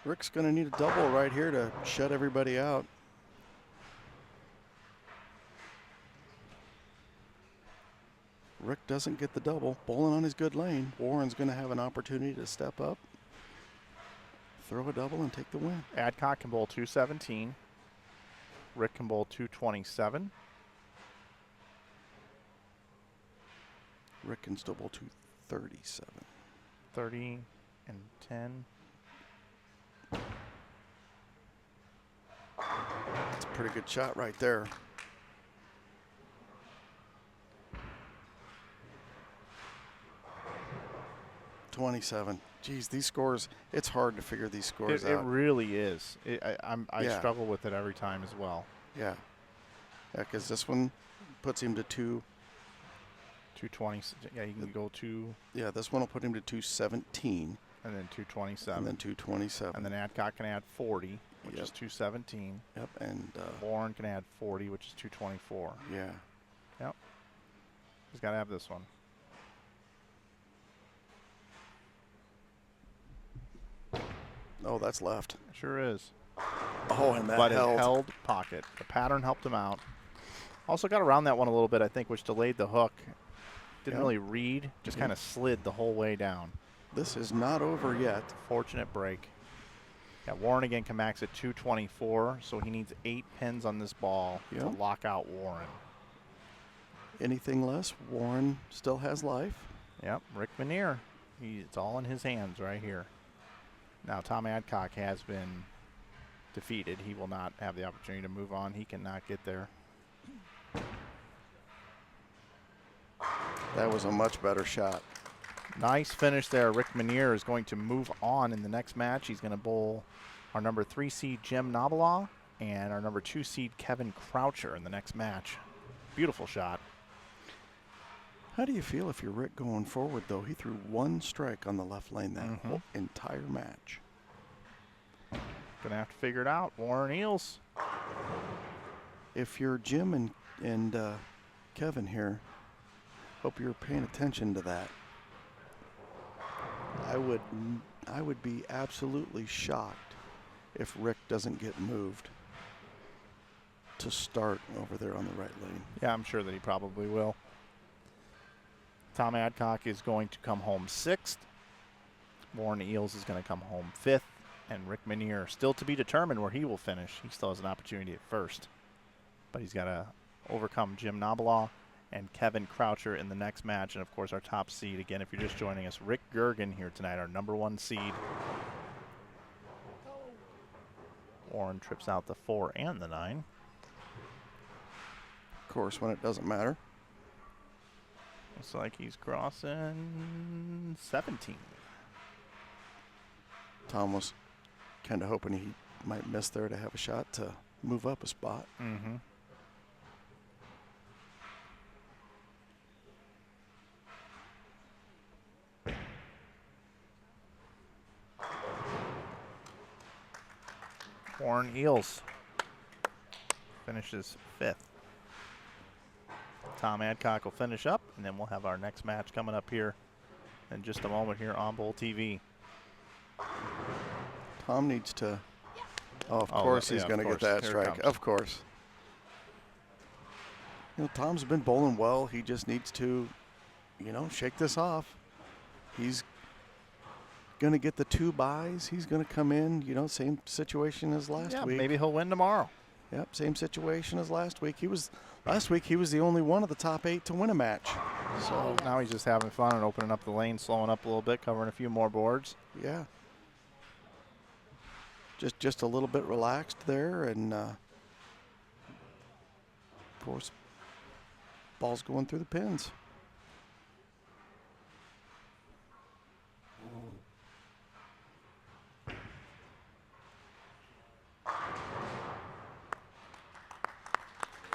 Rick's going to need a double right here to shut everybody out. Rick doesn't get the double. Bowling on his good lane. Warren's going to have an opportunity to step up, throw a double, and take the win. Adcock can bowl 217. Rick can bowl 227. Rick can still bowl 237. 30 and 10. That's a pretty good shot right there. $27. Geez, these scores, it's hard to figure these scores It out. really is. I Yeah. struggle with it every time as well. Yeah. Yeah, because this one puts him to 220. Yeah, you can go 2 yeah, this one will put him to 217 and then 227. and then 227. And then Adcock can add 40, which Yep. is 217. Yep, and Warren can add 40, which is 224. yeah. Yep. He's got to have this one. Oh, that's left. It sure is. Oh, and that But held. it held pocket. The pattern helped him out. Also got around that one a little bit, I think, which delayed the hook. Didn't Yeah. really read, just kind of slid the whole way down. This is not over yet. Fortunate break. Yeah, Warren again can max at 224, so he needs 8 pins on this ball to Yep. lock out Warren. Anything less, Warren still has life. Yep, Rick Minear. It's all in his hands right here. Now, Tom Adcock has been defeated. He will not have the opportunity to move on. He cannot get there. That was a much better shot. Nice finish there. Rick Minear is going to move on in the next match. He's going to bowl our number 3 seed Jim Nobelaw and our number 2 seed Kevin Croucher in the next match. Beautiful shot. How do you feel if you're Rick going forward, though? He threw 1 strike on the left lane that whole entire match. Gonna have to figure it out. Warren Eels. If you're Jim and Kevin here, hope you're paying attention to that. I would be absolutely shocked if Rick doesn't get moved to start over there on the right lane. Yeah, I'm sure that he probably will. Tom Adcock is going to come home 6th. Warren Eels is going to come home 5th. And Rick Minear still to be determined where he will finish. He still has an opportunity at first. But he's got to overcome Jim Nobelaw and Kevin Croucher in the next match. And, of course, our top seed, again, if you're just joining us, Rick Gergen here tonight, our number 1 seed. Warren trips out the 4 and the 9. Of course, when it doesn't matter. Looks like he's crossing 17. Tom was kind of hoping he might miss there to have a shot to move up a spot. Mm-hmm. Warren Eels finishes 5th. Tom Adcock will finish up, and then we'll have our next match coming up here in just a moment here on Bowl TV. Tom needs to. Oh, of course he's going to get that strike. Of course. You know, Tom's been bowling well. He just needs to, shake this off. He's going to get the 2 byes. He's going to come in, same situation as last week. Maybe he'll win tomorrow. Yep, same situation as last week. Last week he was the only one of the top 8 to win a match. So now he's just having fun and opening up the lane, slowing up a little bit, covering a few more boards. Yeah. Just a little bit relaxed there, and of course, ball's going through the pins.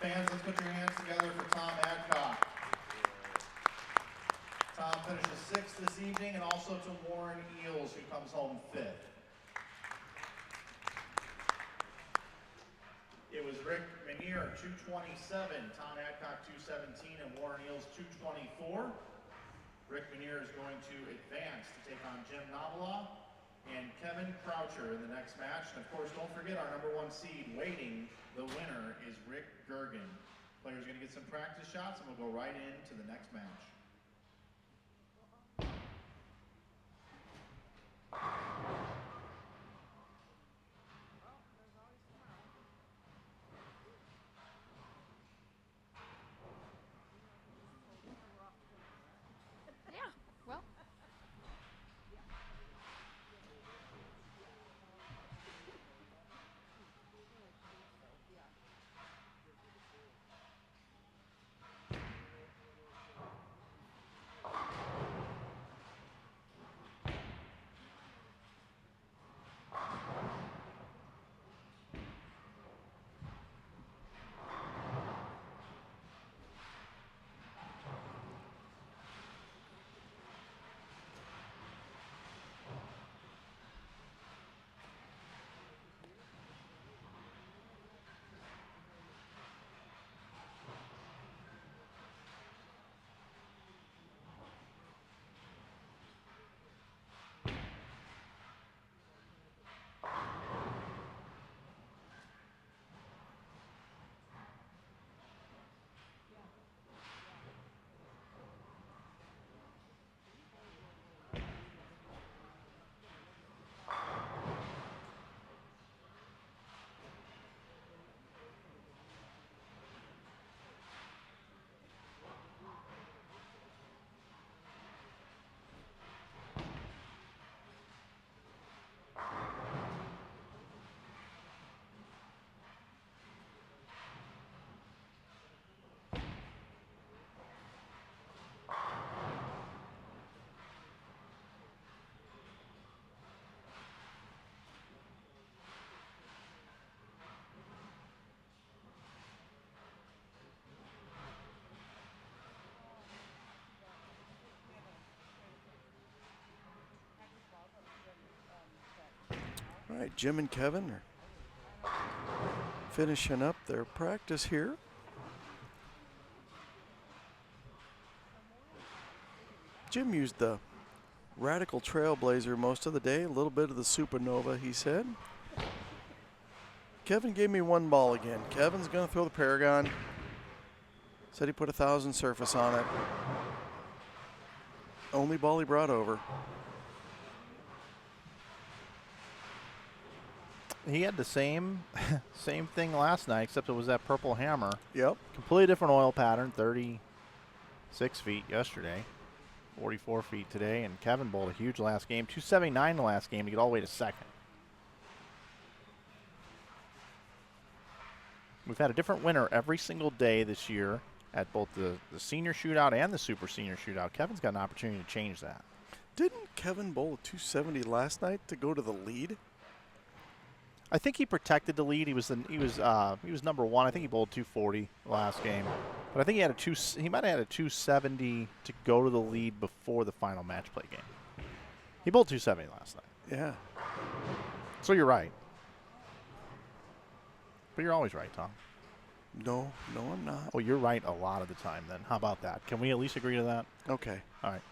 Fans, let's put your hands together for Tom Adcock. Tom finishes 6th this evening, and also to Warren Eels, who comes home 5th. It was Rick Minear, 227, Tom Adcock, 217, and Warren Eels, 224. Rick Minear is going to advance to take on Jim Nobelaw and Kevin Croucher in the next match. And, of course, don't forget our number 1 seed waiting. The winner is Rick Gergen. Players are going to get some practice shots, and we'll go right into the next match. All right, Jim and Kevin are finishing up their practice here. Jim used the Radical Trailblazer most of the day, a little bit of the Supernova, he said. Kevin gave me one ball again. Kevin's going to throw the Paragon. Said he put 1,000 surface on it. Only ball he brought over. He had the same thing last night, except it was that purple hammer. Yep. Completely different oil pattern, 36 feet yesterday, 44 feet today, and Kevin bowled a huge last game, 279 the last game to get all the way to second. We've had a different winner every single day this year at both the senior shootout and the super senior shootout. Kevin's got an opportunity to change that. Didn't Kevin bowl a 270 last night to go to the lead? I think he protected the lead. He was number one. I think he bowled 240 last game, but I think he might have had a 270 to go to the lead before the final match play game. He bowled 270 last night. Yeah. So you're right, but you're always right, Tom. No, I'm not. Well, you're right a lot of the time. Then how about that? Can we at least agree to that? Okay. All right.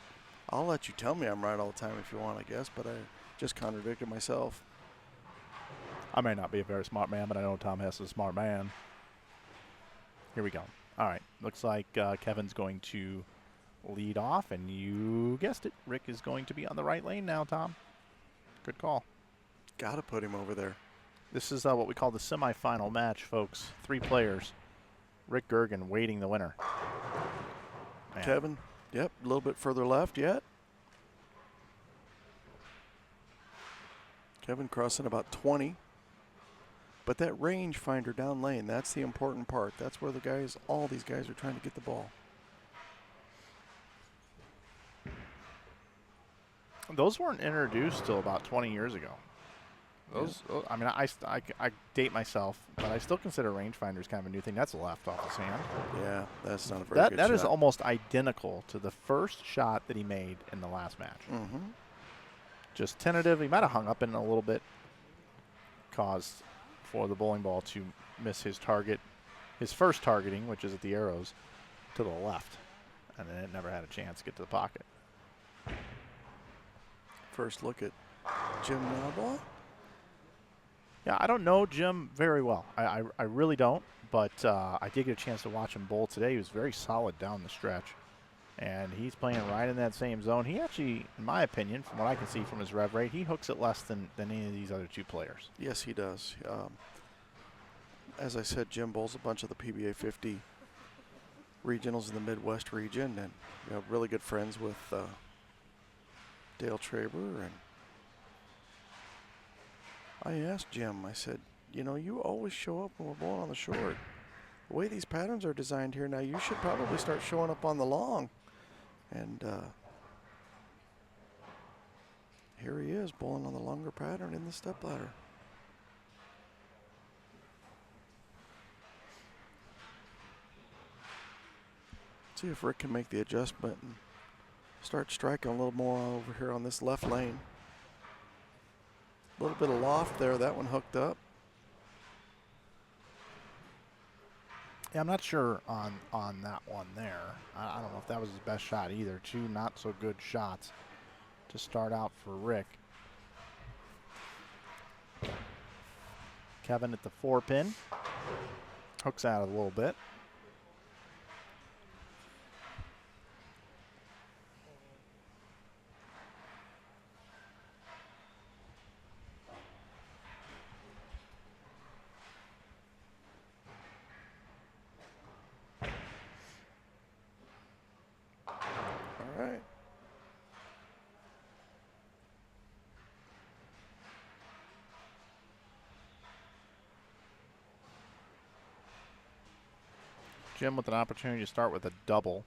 I'll let you tell me I'm right all the time if you want, I guess, but I just contradicted myself. I may not be a very smart man, but I know Tom Hess is a smart man. Here we go. All right. Looks like Kevin's going to lead off, and you guessed it. Rick is going to be on the right lane now, Tom. Good call. Got to put him over there. This is what we call the semifinal match, folks. 3 players. Rick Gergen waiting the winner. Man. Kevin, yep, a little bit further left yet. Kevin crossing about 20. But that rangefinder down lane, that's the important part. That's where all these guys are trying to get the ball. Those weren't introduced till about 20 years ago. I mean, I date myself, but I still consider rangefinders kind of a new thing. That's a left off his hand. Yeah, that's not a very good shot. That is almost identical to the first shot that he made in the last match. Mm-hmm. Just tentative. He might have hung up in a little bit, caused for the bowling ball to miss his target, his first targeting, which is at the arrows, to the left. And then it never had a chance to get to the pocket. First look at Jim Nalbaugh. Yeah, I don't know Jim very well. I really don't, but I did get a chance to watch him bowl today. He was very solid down the stretch, and he's playing right in that same zone. He actually, in my opinion, from what I can see from his rev rate, he hooks it less than any of these other 2 players. Yes, he does. As I said, Jim bowls a bunch of the PBA 50 regionals in the Midwest region, and really good friends with Dale Traber. And I asked Jim, I said, you always show up when we're bowling on the short. The way these patterns are designed here now, you should probably start showing up on the long. And here he is bowling on the longer pattern in the stepladder. See if Rick can make the adjustment and start striking a little more over here on this left lane. A little bit of loft there. That one hooked up. Yeah, I'm not sure on that one there. I don't know if that was his best shot either. 2 not so good shots to start out for Rick. Kevin at the 4-pin. Hooks out a little bit. Jim with an opportunity to start with a double.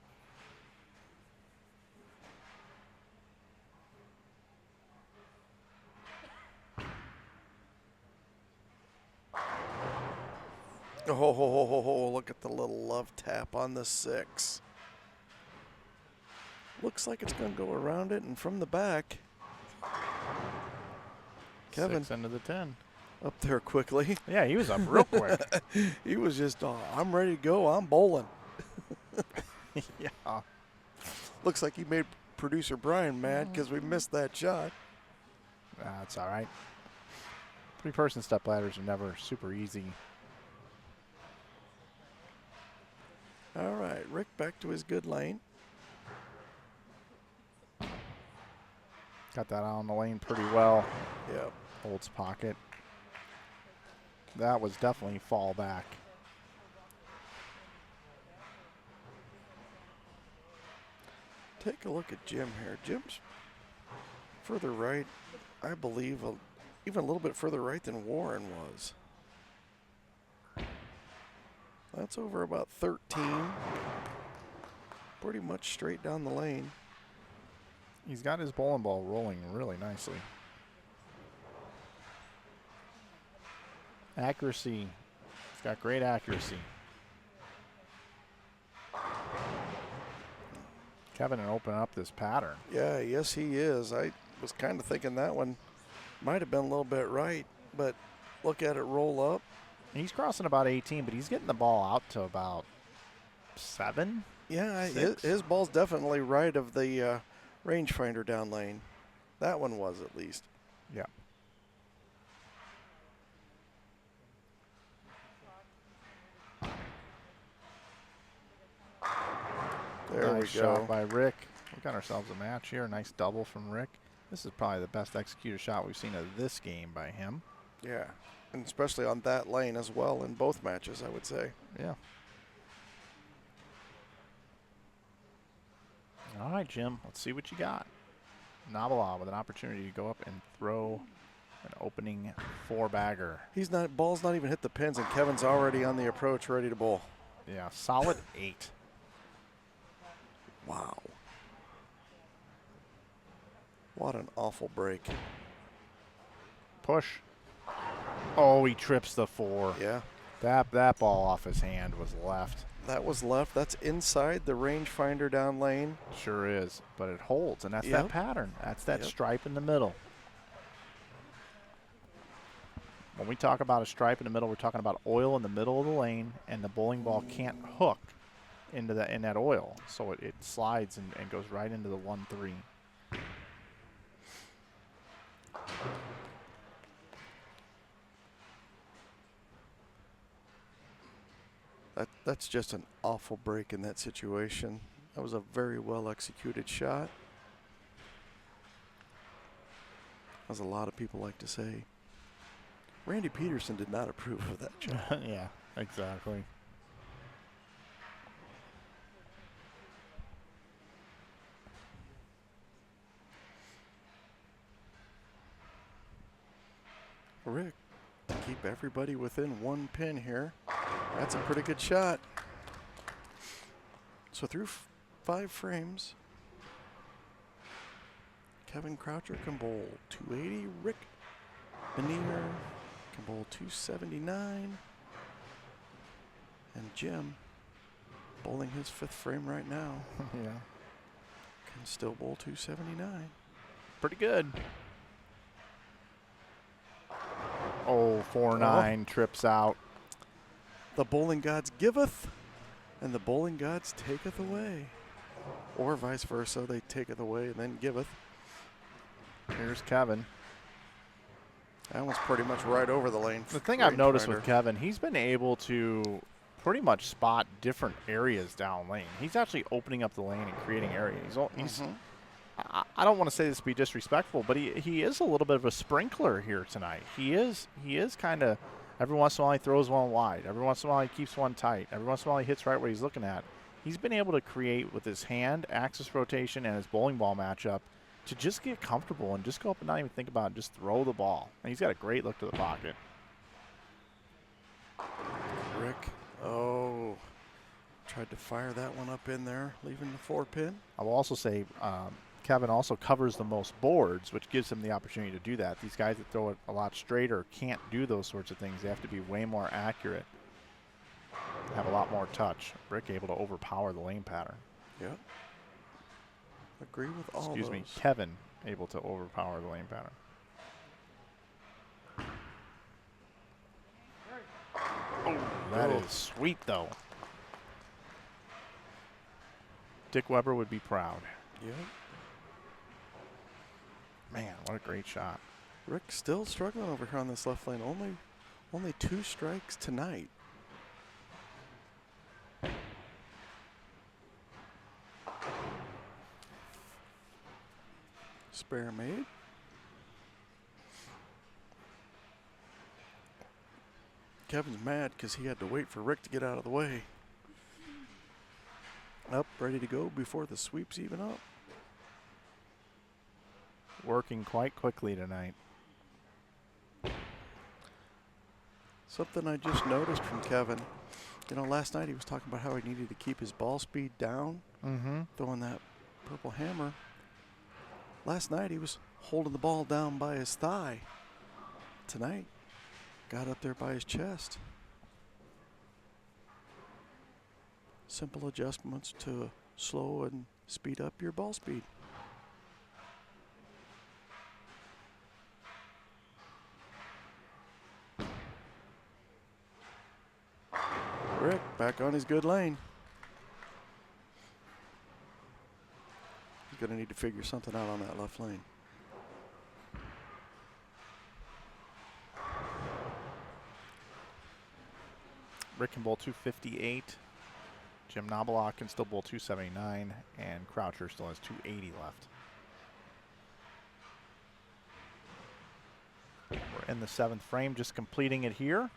Oh, look at the little love tap on the 6. Looks like it's going to go around it and from the back. Kevin 6 into the 10. up there quickly. Yeah, he was up real quick. He was just, I'm ready to go. I'm bowling. Yeah. Looks like he made producer Brian mad because we missed that shot. That's all right. 3-person step ladders are never super easy. All right, Rick back to his good lane. Got that out on the lane pretty well. Yep. Holds pocket. That was definitely fall back. Take a look at Jim here. Jim's further right, I believe, even a little bit further right than Warren was. That's over about 13. Pretty much straight down the lane. He's got his bowling ball rolling really nicely. Accuracy. He's got great accuracy. Kevin and open up this pattern. Yeah, yes he is. I was kind of thinking that one might have been a little bit right, but look at it roll up. He's crossing about 18, but he's getting the ball out to about 7. Yeah, 6. his ball's definitely right of the rangefinder down lane. That one was at least. Yeah. There Nice we go. shot by Rick. We got ourselves a match here. Nice double from Rick. This is probably the best executed shot we've seen of this game by him. Yeah, and especially on that lane as well in both matches, I would say. Yeah. All right, Jim. Let's see what you got. Nabala with an opportunity to go up and throw an opening 4-bagger. Ball's not even hit the pins, and Kevin's already on the approach, ready to bowl. Yeah, solid 8. Wow. What an awful break. Push. Oh, he trips the 4. Yeah, That ball off his hand was left. that was left. That's inside the rangefinder down lane. Sure is, but it holds, and that's Yep. that pattern. That's that Yep. stripe in the middle. When we talk about a stripe in the middle, we're talking about oil in the middle of the lane, and the bowling ball can't hook into in that oil, so it slides and goes right into the 1-3. That's just an awful break in that situation. That was a very well executed shot. As a lot of people like to say. Randy Peterson did not approve of that shot. Yeah, exactly. Rick, keep everybody within 1 pin here. That's a pretty good shot. So through 5 frames, Kevin Croucher can bowl 280. Rick Benier can bowl 279. And Jim, bowling his 5th frame right now, Yeah, can still bowl 279. pretty good. Oh, 4-9 trips out. The bowling gods giveth, and the bowling gods taketh away. Or vice versa, they taketh away and then giveth. Here's Kevin. That one's pretty much right over the lane. The thing I've noticed rangefinder. with Kevin, he's been able to pretty much spot different areas down lane. He's actually opening up the lane and creating areas. He's I don't want to say this to be disrespectful, but he is a little bit of a sprinkler here tonight. He is kind of, every once in a while he throws one wide. Every once in a while he keeps one tight. Every once in a while he hits right what he's looking at. He's been able to create with his hand, axis rotation, and his bowling ball matchup to just get comfortable and just go up and not even think about it, just throw the ball. And he's got a great look to the pocket. Rick, tried to fire that one up in there, leaving the 4 pin. I will also say Kevin also covers the most boards, which gives him the opportunity to do that. These guys that throw it a lot straighter can't do those sorts of things. They have to be way more accurate, have a lot more touch. Rick able to overpower the lane pattern. Yep. Agree with all Excuse those. me, Kevin able to overpower the lane pattern. the sweep, though. Dick Weber would be proud. Yeah. Man, what a great shot. Rick still struggling over here on this left lane. Only 2 strikes tonight. Spare made. Kevin's mad because he had to wait for Rick to get out of the way. Up, ready to go before the sweep's even up. Working quite quickly tonight. Something I just noticed from Kevin. You know, last night he was talking about how he needed to keep his ball speed down, throwing that purple hammer. Last night he was holding the ball down by his thigh. Tonight, got up there by his chest. Simple adjustments to slow and speed up your ball speed. Rick back on his good lane. He's going to need to figure something out on that left lane. Rick can bowl 258. Jim Knobloch can still bowl 279. And Croucher still has 280 left. We're in the 7th frame, just completing it here.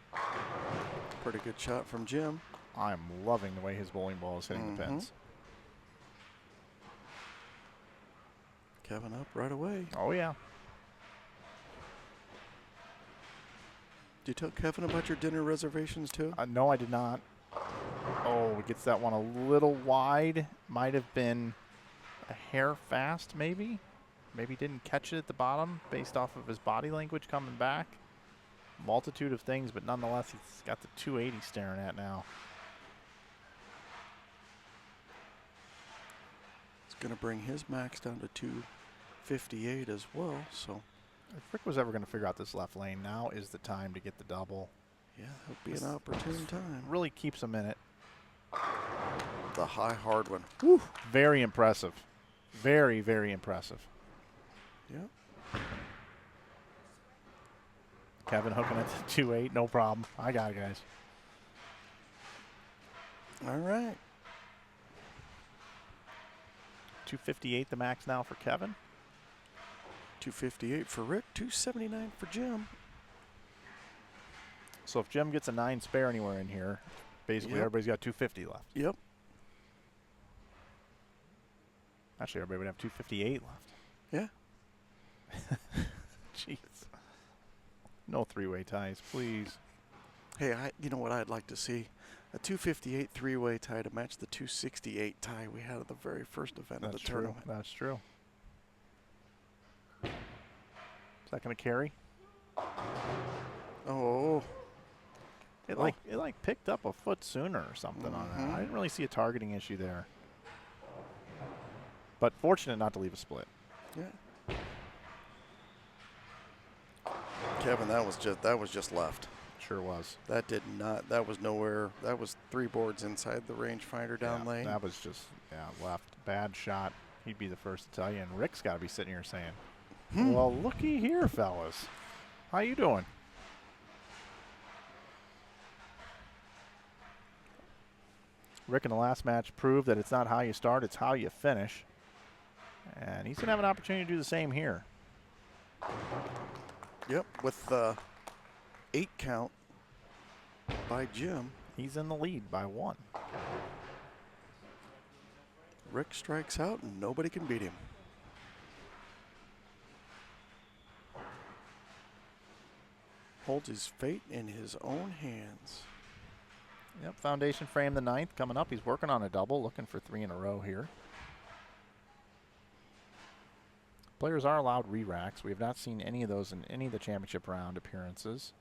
Pretty good shot from Jim. I'm loving the way his bowling ball is hitting the pins. Kevin up right away. Oh, yeah. Did you tell Kevin about your dinner reservations too? No, I did not. Oh, he gets that one a little wide. Might have been a hair fast, maybe. Maybe didn't catch it at the bottom based off of his body language coming back. Multitude of things, but nonetheless, he's got the 280 staring at now. It's going to bring his max down to 258 as well. So, if Rick was ever going to figure out this left lane, now is the time to get the double. yeah, that would be an opportune time. Really keeps him in it. The high hard one. Woo. Very impressive. Very, very impressive. Yeah. Kevin hooking it to 2-8, no problem. I got it, guys. All right. 258 the max now for Kevin. 258 for Rick, 279 for Jim. So if Jim gets a 9 spare anywhere in here, basically everybody's got 250 left. Yep. Actually, everybody would have 258 left. Yeah. Jeez. No 3-way ties, please. Hey, you know what I'd like to see? A 258 3-way tie to match the 268 tie we had at the very first event of the tournament. That's true. Is that going to carry? Oh. It like picked up a foot sooner or something on that. I didn't really see a targeting issue there. But fortunate not to leave a split. Yeah. Kevin, that was just left. Sure was. That did not. That was nowhere. That was 3 boards inside the rangefinder down lane. That was just left. Bad shot. He'd be the first to tell you. And Rick's got to be sitting here saying, "Well, looky here, fellas. How you doing?" Rick in the last match proved that it's not how you start, it's how you finish. And he's going to have an opportunity to do the same here. Yep, with the 8 count by Jim. He's in the lead by 1. Rick strikes out and nobody can beat him. Holds his fate in his own hands. Yep, foundation frame the 9th coming up. He's working on a double, looking for 3 in a row here. Players are allowed re-racks. We have not seen any of those in any of the championship round appearances.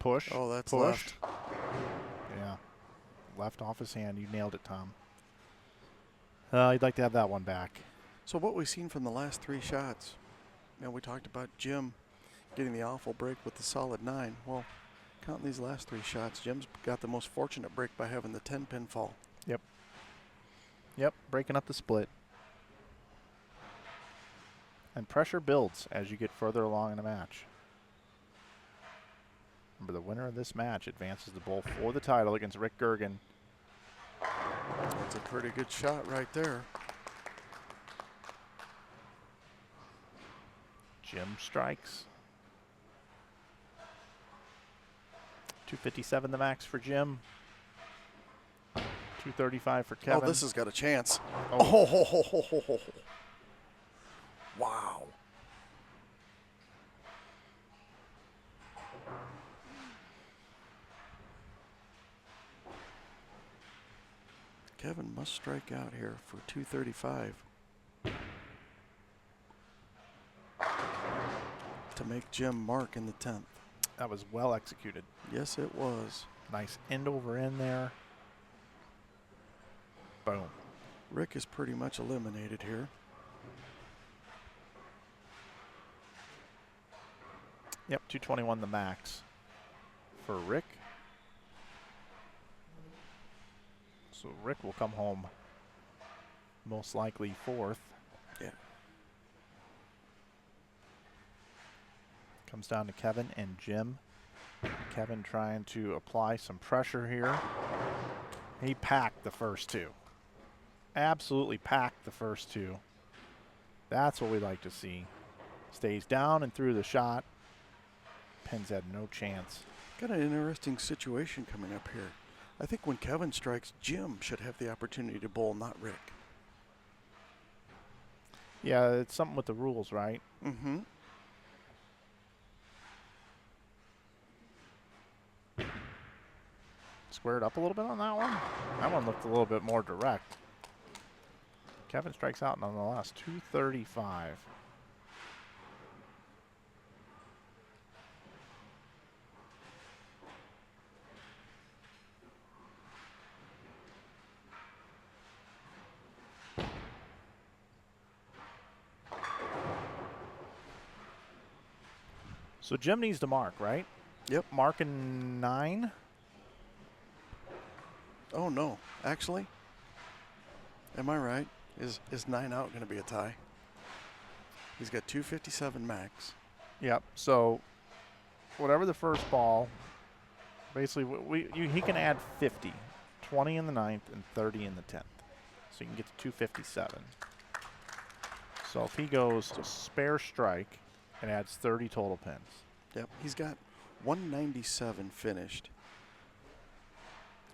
Push. Oh, that's pushed. left. Yeah. Left off his hand. You nailed it, Tom. You'd like to have that one back. So what we've seen from the last 3 shots, we talked about Jim getting the awful break with the solid 9. Well, counting these last 3 shots, Jim's got the most fortunate break by having the 10-pin fall. Yep. Yep, breaking up the split. And pressure builds as you get further along in the match. Remember, the winner of this match advances the bowl for the title against Rick Gergen. That's a pretty good shot right there. Jim strikes. 257 the max for Jim. 235 for Kevin. Oh, this has got a chance. Oh. Wow. Kevin must strike out here for 235 to make Jim mark in the 10th. That was well executed. Yes, it was. Nice end over end there. Boom. Rick is pretty much eliminated here. Yep, 221 the max for Rick. So Rick will come home most likely 4th. Yeah. Comes down to Kevin and Jim. Kevin trying to apply some pressure here. He packed the first 2. Absolutely packed the first 2. That's what we like to see. Stays down and through the shot. Pins had no chance. Got an interesting situation coming up here. I think when Kevin strikes, Jim should have the opportunity to bowl, not Rick. Yeah, it's something with the rules, right? Mm-hmm. Squared up a little bit on that one. That one looked a little bit more direct. Kevin strikes out nonetheless. 235. So Jim needs to mark, right? Yep. Marking 9. Oh, no. Actually, am I right? Is 9 out going to be a tie? He's got 257 max. Yep. So whatever the first ball, basically he can add 50, 20 in the 9th and 30 in the 10th. So you can get to 257. So if he goes to spare strike, it adds 30 total pins. Yep. He's got 197 finished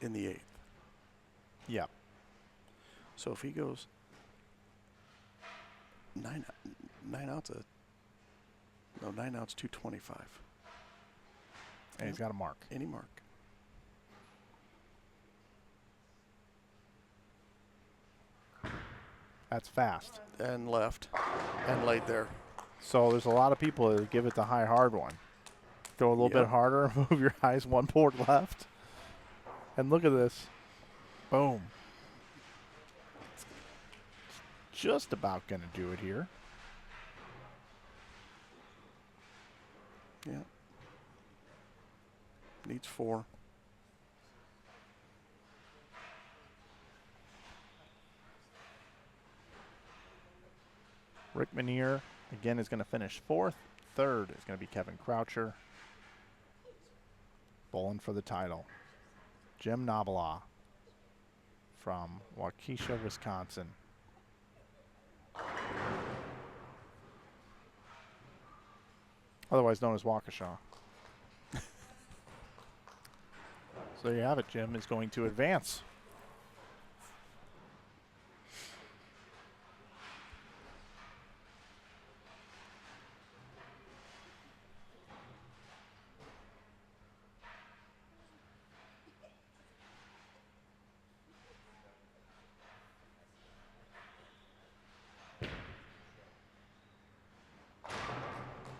in the 8th. Yep. So if he goes 9 outs, 9 outs, 225. And he's got a mark. Any mark. That's fast. And left. And laid there. So there's a lot of people that give it the high hard one. Go a little bit harder, move your eyes 1 board left. And look at this. Boom. Just about going to do it here. Yeah. Needs 4. Rick Menier, again, is going to finish 4th. 3rd is going to be Kevin Croucher. Bowling for the title. Jim Nabila from Waukesha, Wisconsin. Otherwise known as Waukesha. So there you have it. Jim is going to advance.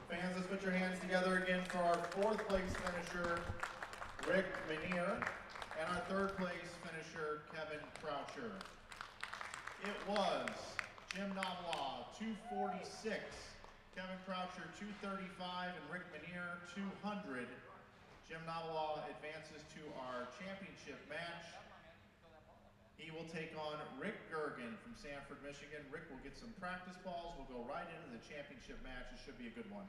Fans, let's put your hands together again for our 4th place finisher, Rick Menier, and our 3rd place finisher, Kevin Croucher. It was Jim Nabila 246. Kevin Croucher, 235, and Rick Manier, 200. Jim Nabalaw advances to our championship match. He will take on Rick Gergen from Sanford, Michigan. Rick will get some practice balls. We'll go right into the championship match. It should be a good one.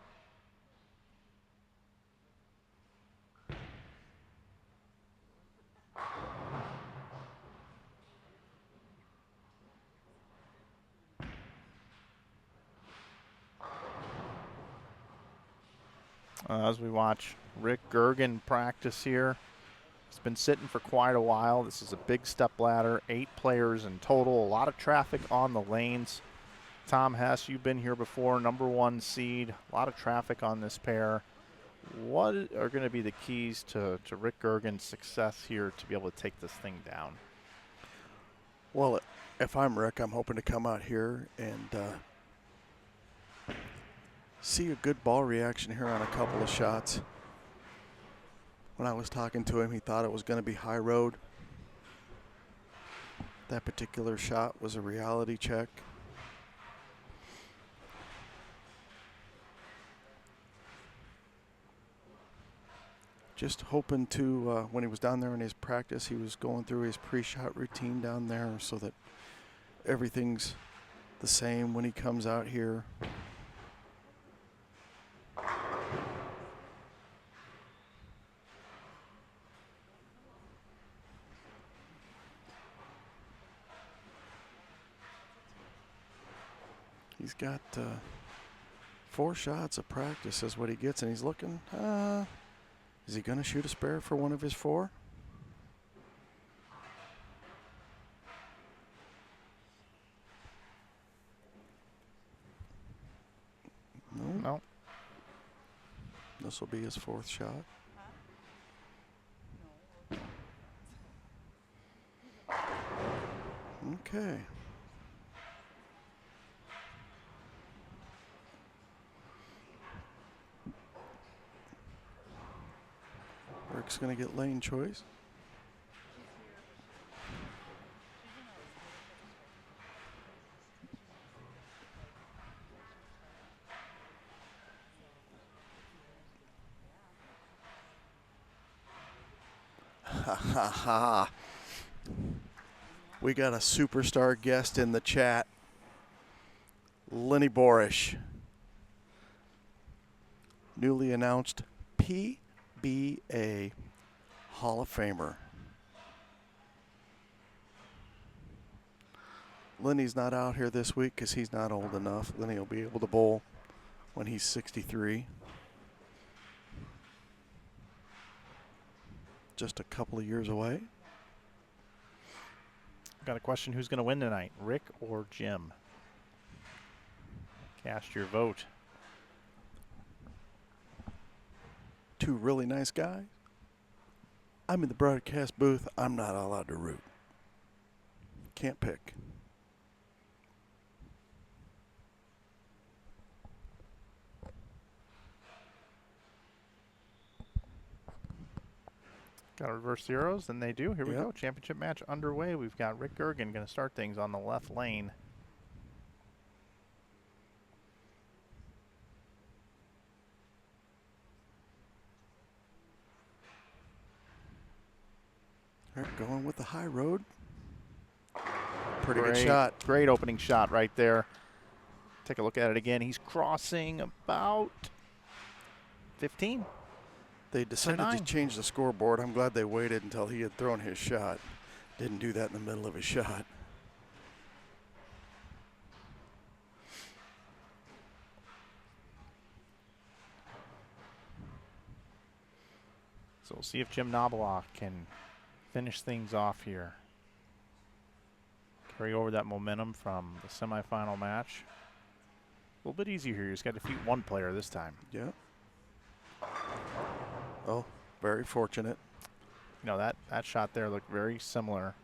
As we watch Rick Gergen practice here, he's been sitting for quite a while. This is a big step ladder, 8 players in total, a lot of traffic on the lanes. Tom Hess, you've been here before, #1 seed, a lot of traffic on this pair. What are going to be the keys to Rick Gergen's success here to be able to take this thing down? Well, if I'm Rick, I'm hoping to come out here and see a good ball reaction here on a couple of shots. When I was talking to him, he thought it was going to be high road. That particular shot was a reality check. Just hoping to, when he was down there in his practice, he was going through his pre-shot routine down there so that everything's the same when he comes out here. He's got 4 shots of practice is what he gets, and he's looking, is he going to shoot a spare for one of his 4? No. This will be his 4th shot. Okay. Rick's going to get lane choice. Ha ha ha. We got a superstar guest in the chat. Lenny Borish. Newly announced PBA Hall of Famer. Lenny's not out here this week because he's not old enough. Lenny will be able to bowl when he's 63. Just a couple of years away. Got a question, who's going to win tonight, Rick or Jim? Cast your vote. 2 really nice guys. I'm in the broadcast booth. I'm not allowed to root. Can't pick. Got to reverse zeros, and they do. Here we Yep. go. Championship match underway. We've got Rick Gergen going to start things on the left lane. Rick going with the high road. Pretty Great, good shot. Great opening shot right there. Take a look at it again. He's crossing about 15. They decided to 9. change the scoreboard. I'm glad they waited until he had thrown his shot. Didn't do that in the middle of his shot. So we'll see if Jim Nabalaw can finish things off here. Carry over that momentum from the semifinal match. A little bit easier here. He's got to defeat 1 player this time. Yeah. Oh, very fortunate. You know, that shot there looked very similar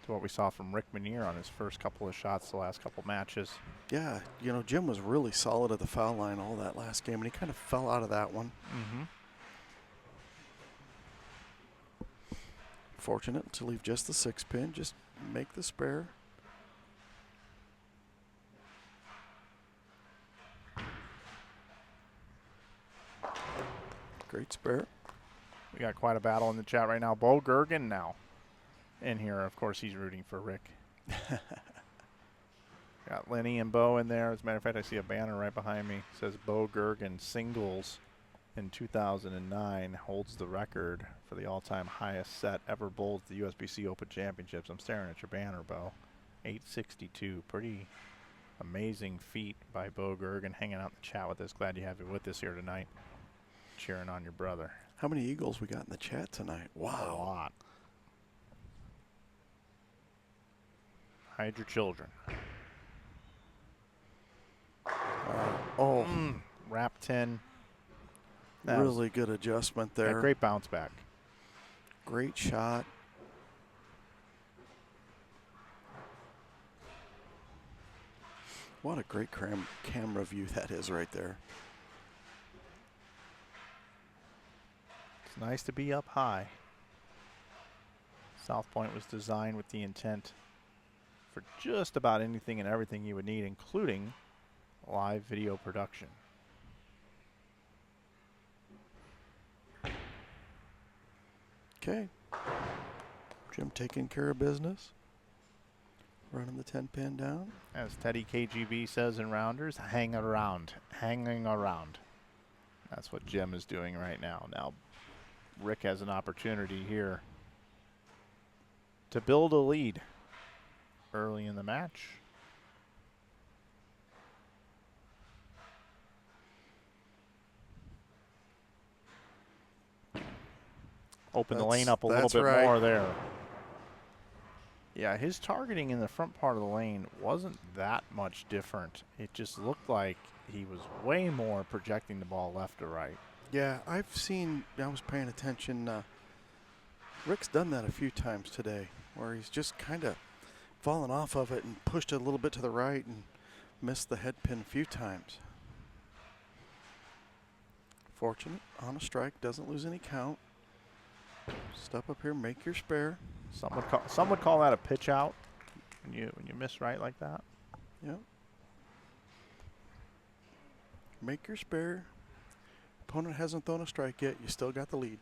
to what we saw from Rick Manier on his first couple of shots the last couple matches. Yeah, you know, Jim was really solid at the foul line all that last game, and he kind of fell out of that one. Fortunate to leave just the 6-pin, just make the spare. Great spare. We got quite a battle in the chat right now. Bo Gergen now in here. Of course, he's rooting for Rick. Got Lenny and Bo in there. As a matter of fact, I see a banner right behind me. It says Bo Gergen singles in 2009 holds the record for the all-time highest set ever bowled at the USBC Open Championships. I'm staring at your banner, Bo. 862. Pretty amazing feat by Bo Gergen, hanging out in the chat with us. Glad you have you with us here tonight, cheering on your brother. How many Eagles we got in the chat tonight? Wow. A lot. Hide your children. Wrap 10. Really good adjustment there. Yeah, great bounce back. Great shot. What a great camera view that is right there. It's nice to be up high. South Point was designed with the intent for just about anything and everything you would need, including live video production. Okay. Jim taking care of business. Running the 10-pin down. As Teddy KGB says in Rounders, hanging around. That's what Jim is doing right now. Now, Rick has an opportunity here to build a lead early in the match. Open the lane up a little bit more there. Yeah, his targeting in the front part of the lane wasn't that much different. It just looked like he was way more projecting the ball left to right. Yeah, I was paying attention. Rick's done that a few times today, where he's just kind of fallen off of it and pushed it a little bit to the right and missed the head pin a few times. Fortunate, on a strike, doesn't lose any count. Step up here, make your spare. Some would call that a pitch out when you miss right like that. Yep. Make your spare. Opponent hasn't thrown a strike yet. You still got the lead.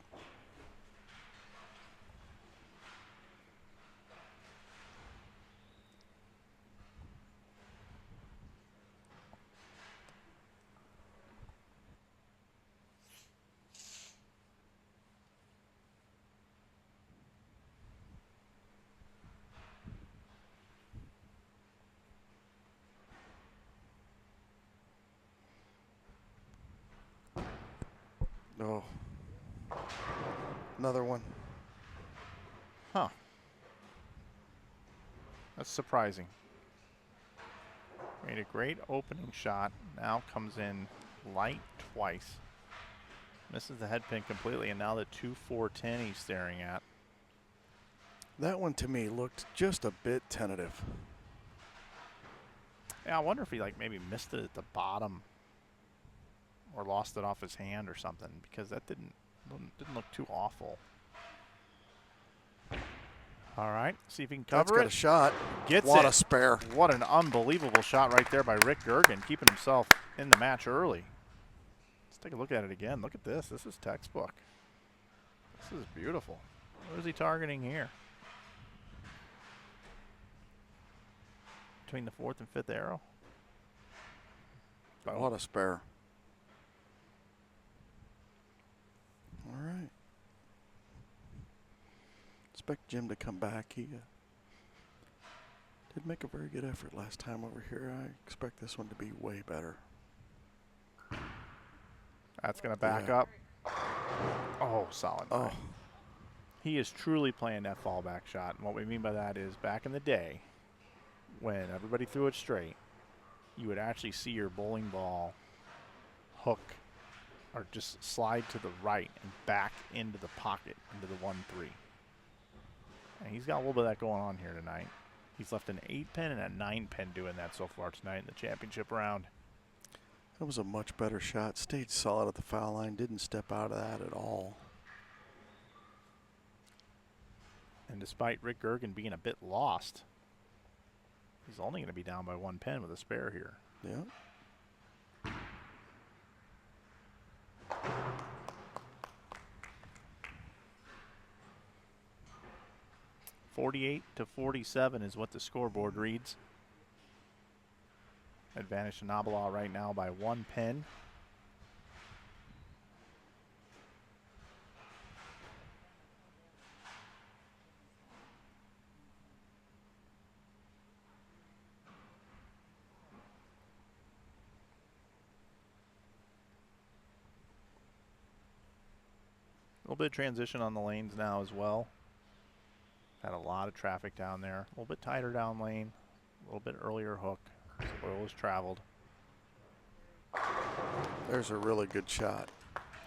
Oh, another one. Huh. That's surprising. Made a great opening shot. Now comes in light twice. Misses the head pin completely, and now the 2-4-10 he's staring at. That one to me looked just a bit tentative. Yeah, I wonder if he maybe missed it at the bottom or lost it off his hand or something, because that didn't look too awful. All right, see if he can cover That's got a shot. Gets what it. a spare. What an unbelievable shot right there by Rick Gergen, keeping himself in the match early. Let's take a look at it again. Look at this. This is textbook. This is beautiful. What is he targeting here? Between the 4th and 5th arrow. Oh. What a spare. All right. Expect Jim to come back. He did make a very good effort last time over here. I expect this one to be way better. That's going to back up. Oh, solid. Oh. He is truly playing that fallback shot. And what we mean by that is back in the day, when everybody threw it straight, you would actually see your bowling ball hook or just slide to the right and back into the pocket, into the 1-3. And he's got a little bit of that going on here tonight. He's left an 8-pin and a 9-pin doing that so far tonight in the championship round. That was a much better shot. Stayed solid at the foul line. Didn't step out of that at all. And despite Rick Gergen being a bit lost, he's only going to be down by 1 pin with a spare here. Yeah. 48-47 is what the scoreboard reads. Advantage to Nabala right now by 1 pin. A little bit of transition on the lanes now as well. Had a lot of traffic down there. A little bit tighter down lane. A little bit earlier hook. Oil was traveled. There's a really good shot.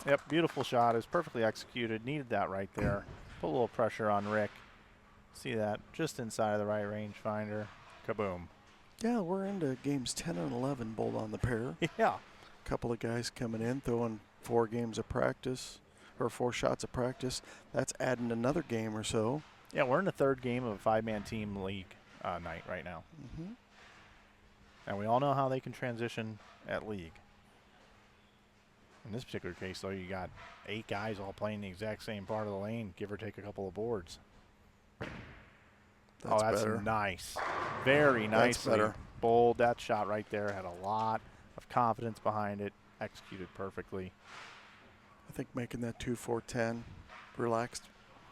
Yep, beautiful shot. It was perfectly executed. Needed that right there. Put a little pressure on Rick. See that? Just inside of the right rangefinder. Kaboom. Yeah, we're into games 10 and 11, both on the pair. Yeah. A couple of guys coming in, throwing 4 games of practice, or 4 shots of practice. That's adding another game or so. Yeah, we're in the 3rd game of a 5-man team league night right now. Mm-hmm. And we all know how they can transition at league. In this particular case, though, you got 8 guys all playing the exact same part of the lane, give or take a couple of boards. That's that's better. Nice. Very nicely better. bowled. That shot right there had a lot of confidence behind it, executed perfectly. I think making that 2-4-10 relaxed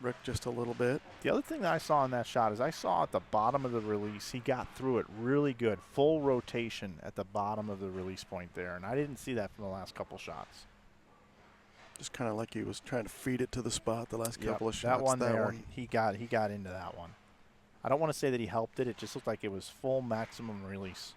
Rick just a little bit. The other thing that I saw in that shot is I saw at the bottom of the release, he got through it really good. Full rotation at the bottom of the release point there, and I didn't see that from the last couple shots. Just kind of like he was trying to feed it to the spot the last couple of shots. That one there, he got into that one. I don't want to say that he helped it. It just looked like it was full maximum release.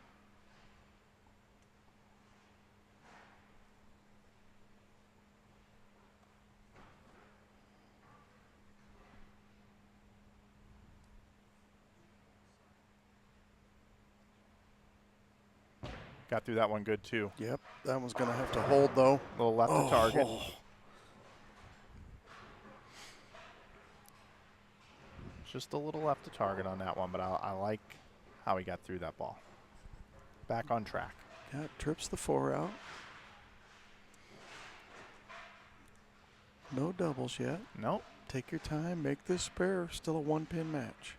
Got through that one good, too. Yep, that one's going to have to hold, though. A little left of target. Just a little left of target on that one, but I like how he got through that ball. Back on track. Yeah, trips the 4 out. No doubles yet. Nope. Take your time, make this spare. Still a 1-pin match.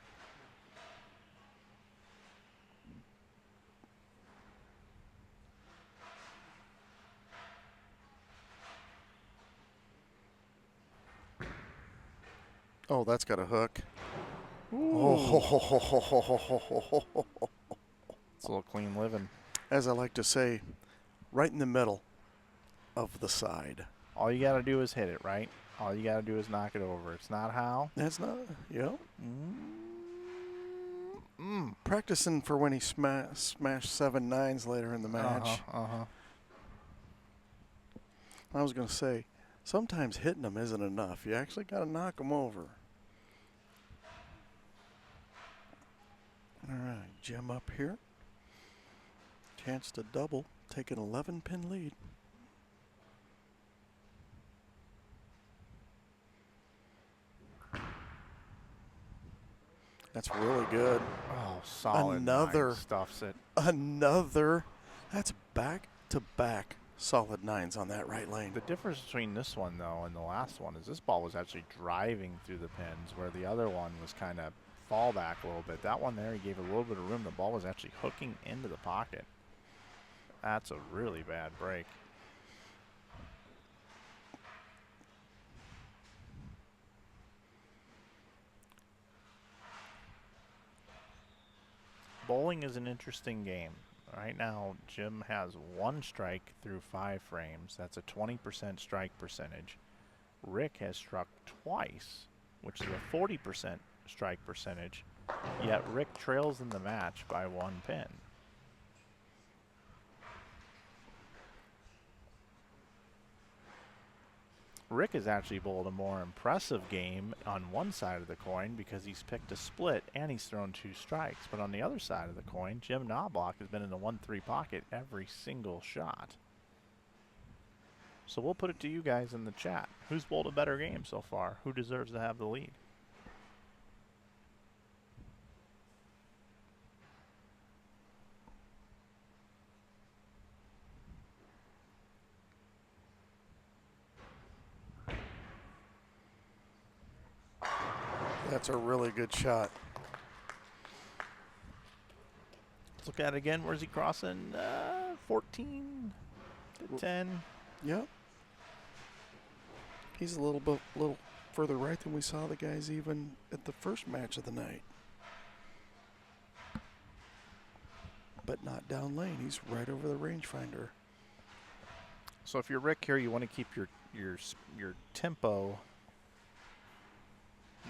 Oh, that's got a hook. Oh, It's a little clean living. as I like to say, right in the middle of the side. All you got to do is hit it, right? All you got to do is knock it over. It's not how. That's not, practicing for when he smashed 7 9s later in the match. I was going to say, sometimes hitting them isn't enough. You actually got to knock them over. All right, Jim up here. Chance to double, take an 11-pin lead. That's really good. Oh, solid. Another 9 stuffs it. Another. That's back-to-back solid 9s on that right lane. The difference between this one, though, and the last one is this ball was actually driving through the pins, where the other one was kind of fall back a little bit. That one there, he gave a little bit of room. The ball was actually hooking into the pocket. That's a really bad break. Bowling is an interesting game. Right now, Jim has 1 strike through 5 frames. That's a 20% strike percentage. Rick has struck twice, which is a 40% strike percentage. Yet Rick trails in the match by 1 pin. Rick has actually bowled a more impressive game on one side of the coin because he's picked a split and he's thrown 2 strikes. But on the other side of the coin, Jim Knobloch has been in the 1-3 pocket every single shot. So we'll put it to you guys in the chat. Who's bowled a better game so far? Who deserves to have the lead? That's a really good shot. Let's look at it again. Where's he crossing? 14 to 10. Yep. He's a little further right than we saw the guys even at the first match of the night. But not down lane. He's right over the rangefinder. So if you're Rick here, you want to keep your tempo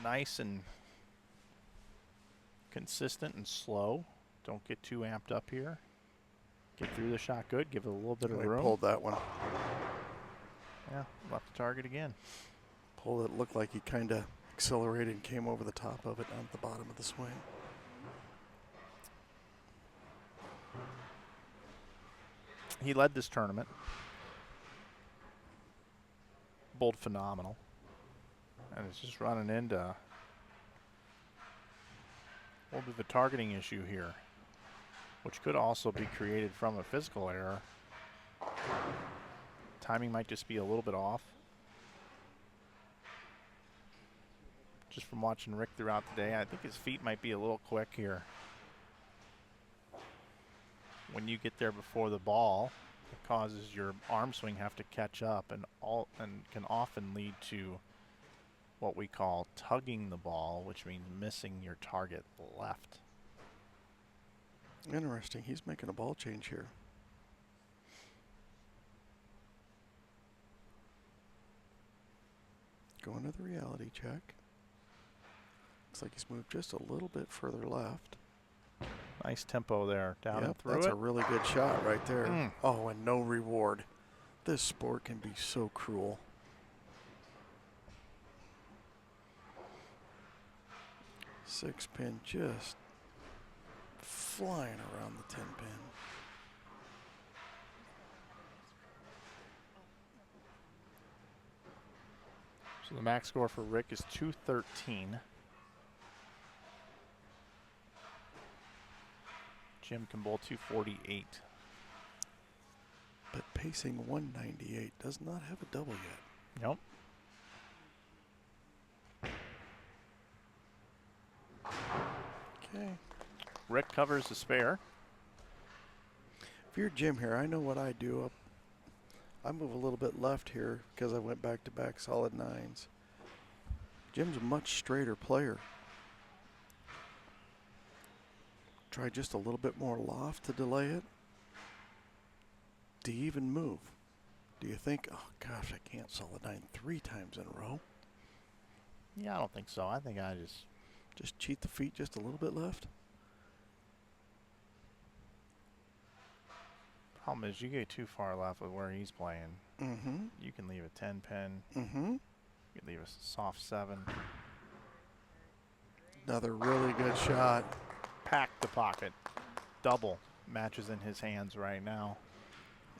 nice and consistent and slow. Don't get too amped up here. Get through the shot good. Give it a little bit of room. Pulled that one. Yeah, left the target again. Pulled it. Looked like he kind of accelerated and came over the top of it on the bottom of the swing. He led this tournament. Bowled phenomenal. And it's just running into a little bit of a targeting issue here, which could also be created from a physical error. Timing might just be a little bit off. Just from watching Rick throughout the day, I think his feet might be a little quick here. When you get there before the ball, it causes your arm swing have to catch up, and can often lead to what we call tugging the ball, which means missing your target left. Interesting. He's making a ball change here. Going to the reality check. Looks like he's moved just a little bit further left. Nice tempo there, down and through that's it. a really good shot right there. Oh, and no reward. This sport can be so cruel. Six pin just flying around the 10 pin. So the max score for Rick is 213. Jim can bowl 248. But pacing 198 does not have a double yet. Nope. Okay. Rick covers the spare. If you're Jim here, I know what I do. I move a little bit left here because I went back-to-back solid nines. Jim's a much straighter player. Try just a little bit more loft to delay it. Do you even move? Do you think, oh gosh, I can't solid nine 3 times in a row? Yeah, I don't think so. I think I just cheat the feet just a little bit left. Problem is, you get too far left with where he's playing. You can leave a 10 pin. You can leave a soft 7. Another really good shot. Pack the pocket. Double matches in his hands right now.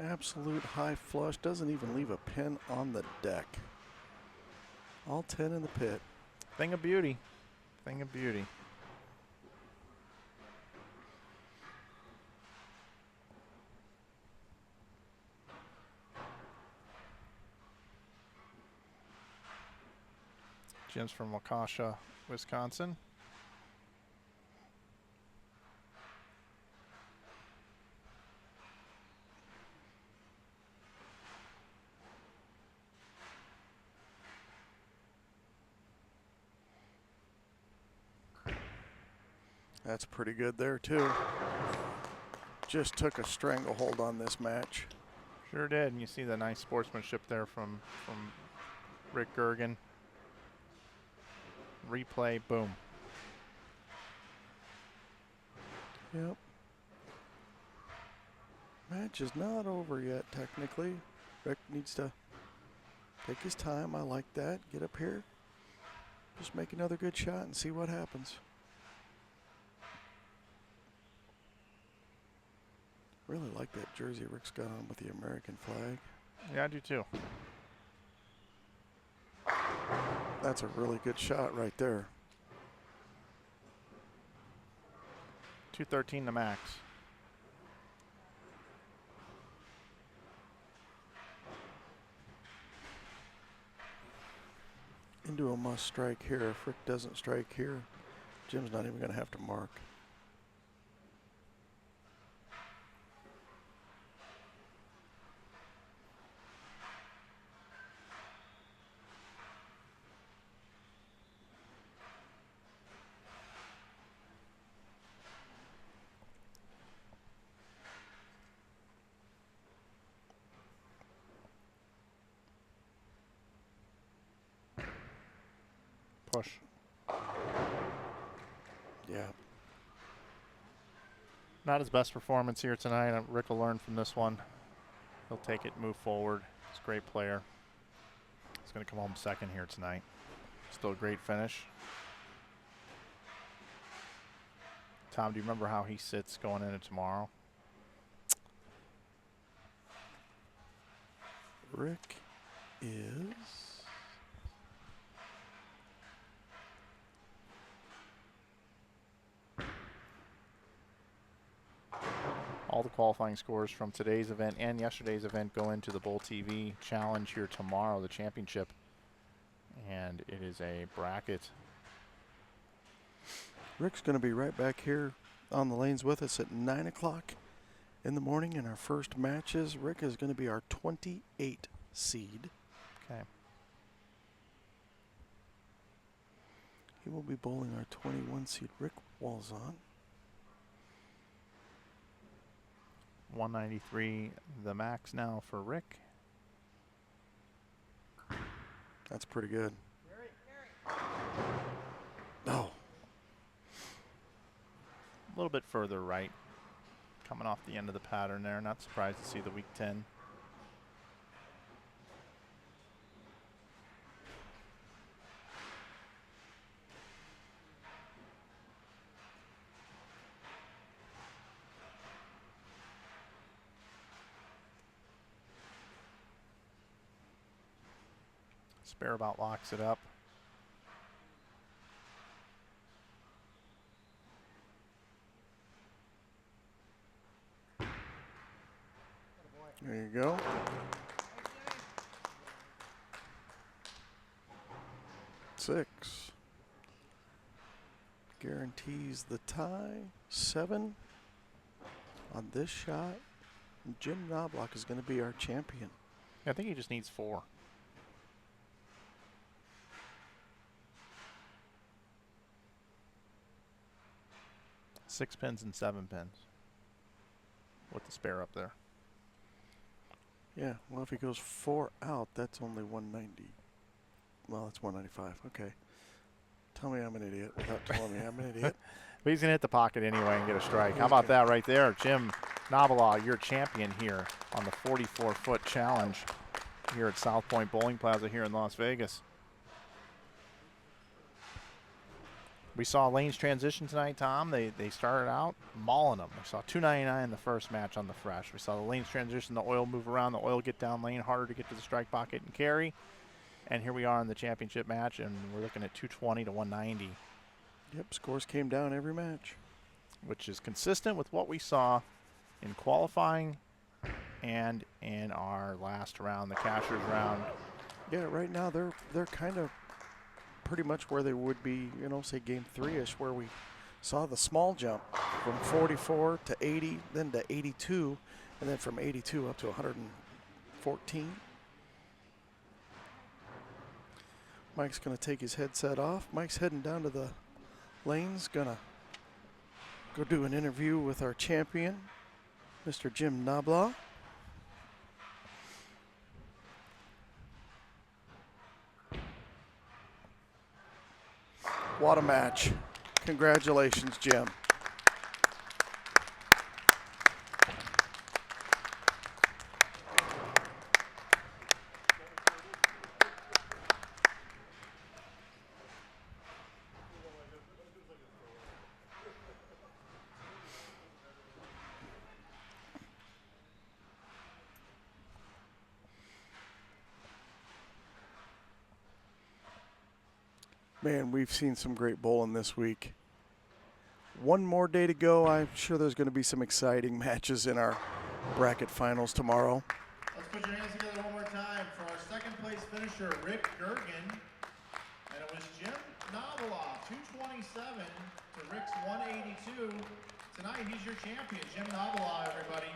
Absolute high flush. Doesn't even leave a pin on the deck. All 10 in the pit. Thing of beauty. Thing of beauty. Jim's from Waukesha, Wisconsin. That's pretty good there too. Just took a stranglehold on this match. Sure did, and you see the nice sportsmanship there from Rick Gergen. Replay, boom. Yep. Match is not over yet, technically. Rick needs to take his time. I like that. Get up here. Just make another good shot and see what happens. Really like that jersey Rick's got on with the American flag. Yeah, I do too. That's a really good shot right there. 213 to max. Into a must strike here. If Rick doesn't strike here, Jim's not even going to have to mark. Push. Yeah. Not his best performance here tonight. Rick will learn from this one. He'll take it, move forward. He's a great player. He's going to come home second here tonight. Still a great finish. Tom, do you remember how he sits going into tomorrow? Rick is... All the qualifying scores from today's event and yesterday's event go into the Bowl TV Challenge here tomorrow, the championship. And it is a bracket. Rick's going to be right back here on the lanes with us at 9 o'clock in the morning in our first matches. Rick is going to be our 28 seed. Okay. He will be bowling our 21 seed, Rick Walzon. 193 the max now for Rick. That's pretty good. Oh. A little bit further right. Coming off the end of the pattern there. Not surprised to see the weak 10. Spare about locks it up. There you go. Six. Guarantees the tie. 7 on this shot. Jim Knobloch is going to be our champion. I think he just needs 4. Six pins and 7 pins with the spare up there. Yeah, well, if he goes 4 out, that's only 190. Well, that's 195. Okay. Tell me I'm an idiot without telling me I'm an idiot. But he's going to hit the pocket anyway and get a strike. How about that right there? Jim Knobloch, your champion here on the 44-foot challenge here at South Point Bowling Plaza here in Las Vegas. We saw lanes transition tonight, Tom. They started out mauling them. We saw 299 in the first match on the fresh. We saw the lanes transition, the oil move around, the oil get down lane, harder to get to the strike pocket and carry. And here we are in the championship match, and we're looking at 220 to 190. Yep, scores came down every match. Which is consistent with what we saw in qualifying and in our last round, the cashier's round. Yeah, right now they're kind of pretty much where they would be, you know, say game 3-ish, where we saw the small jump from 44 to 80, then to 82, and then from 82 up to 114. Mike's going to take his headset off. Mike's heading down to the lanes, going to go do an interview with our champion, Mr. Jim Knobloch. What a match. Congratulations, Jim. Man, we've seen some great bowling this week. One more day to go. I'm sure there's going to be some exciting matches in our bracket finals tomorrow. Let's put your hands together one more time for our second place finisher, Rick Gergen. And it was Jim Navila, 227 to Rick's 182. Tonight, he's your champion, Jim Navila, everybody.